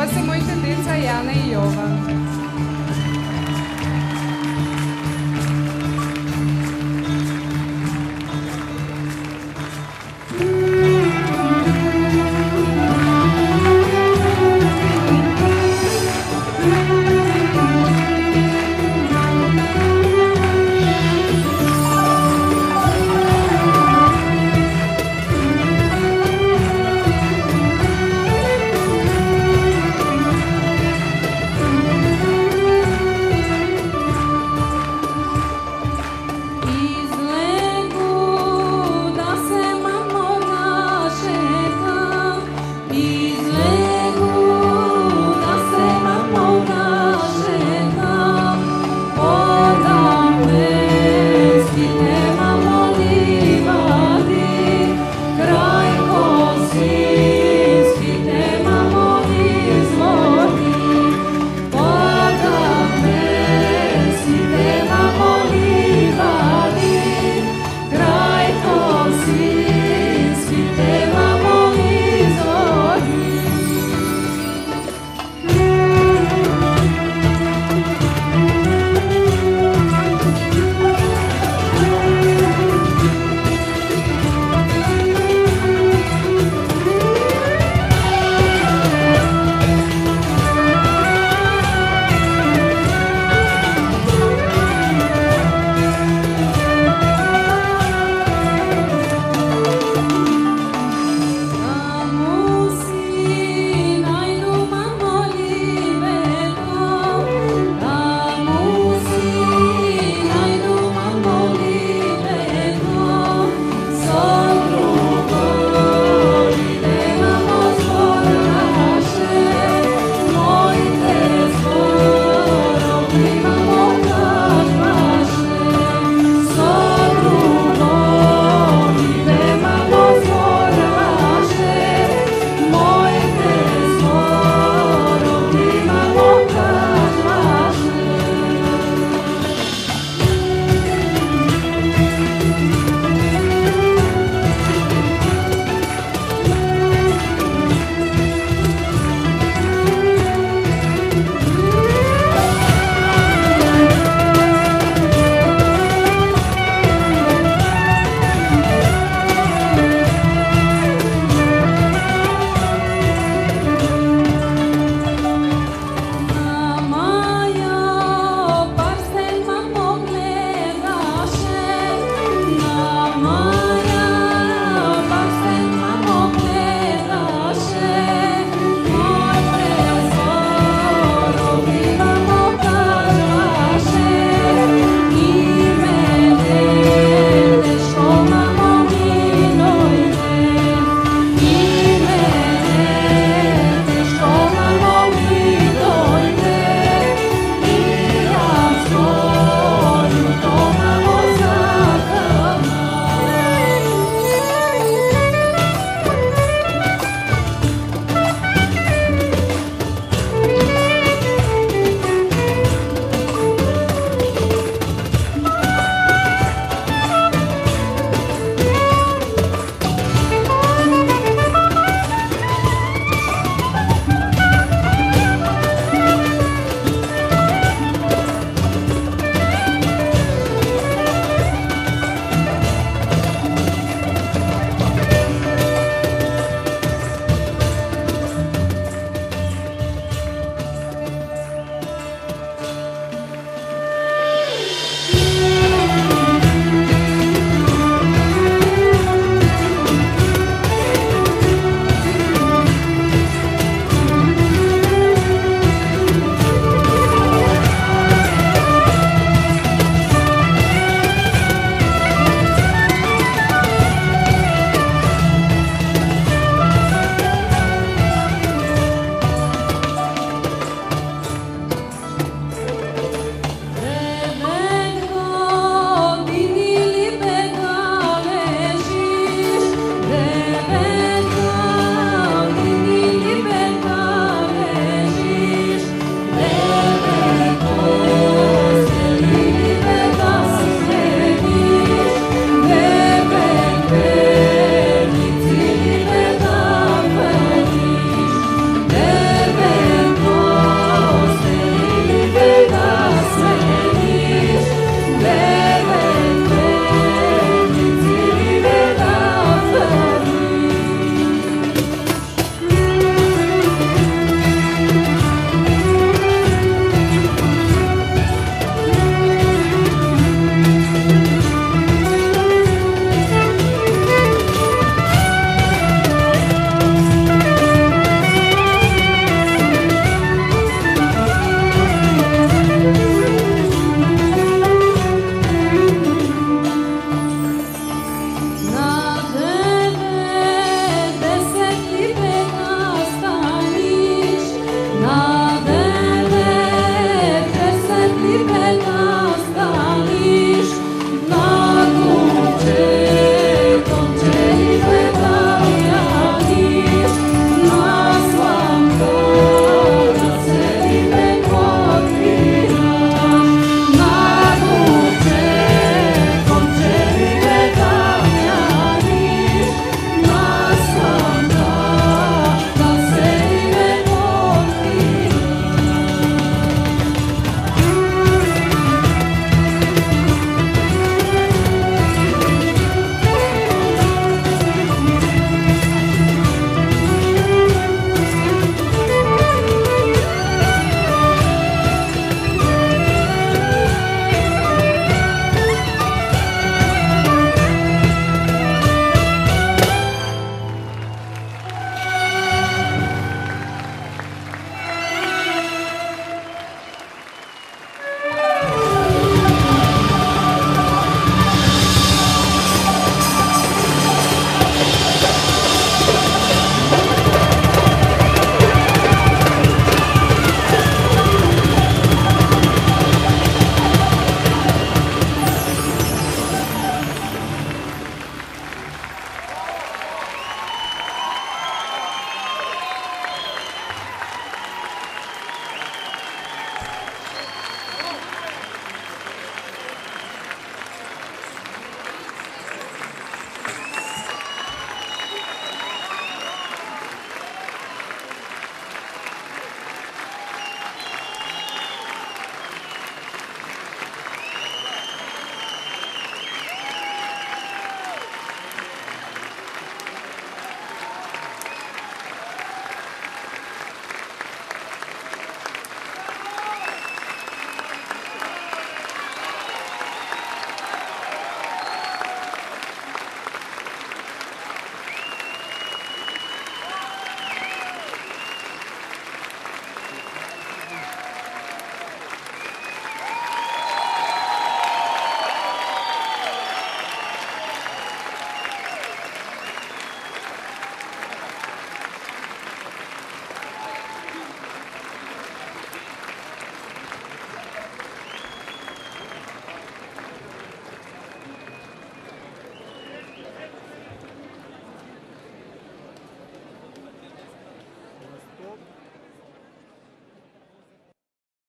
Тоа се моите деца Јана и Јован.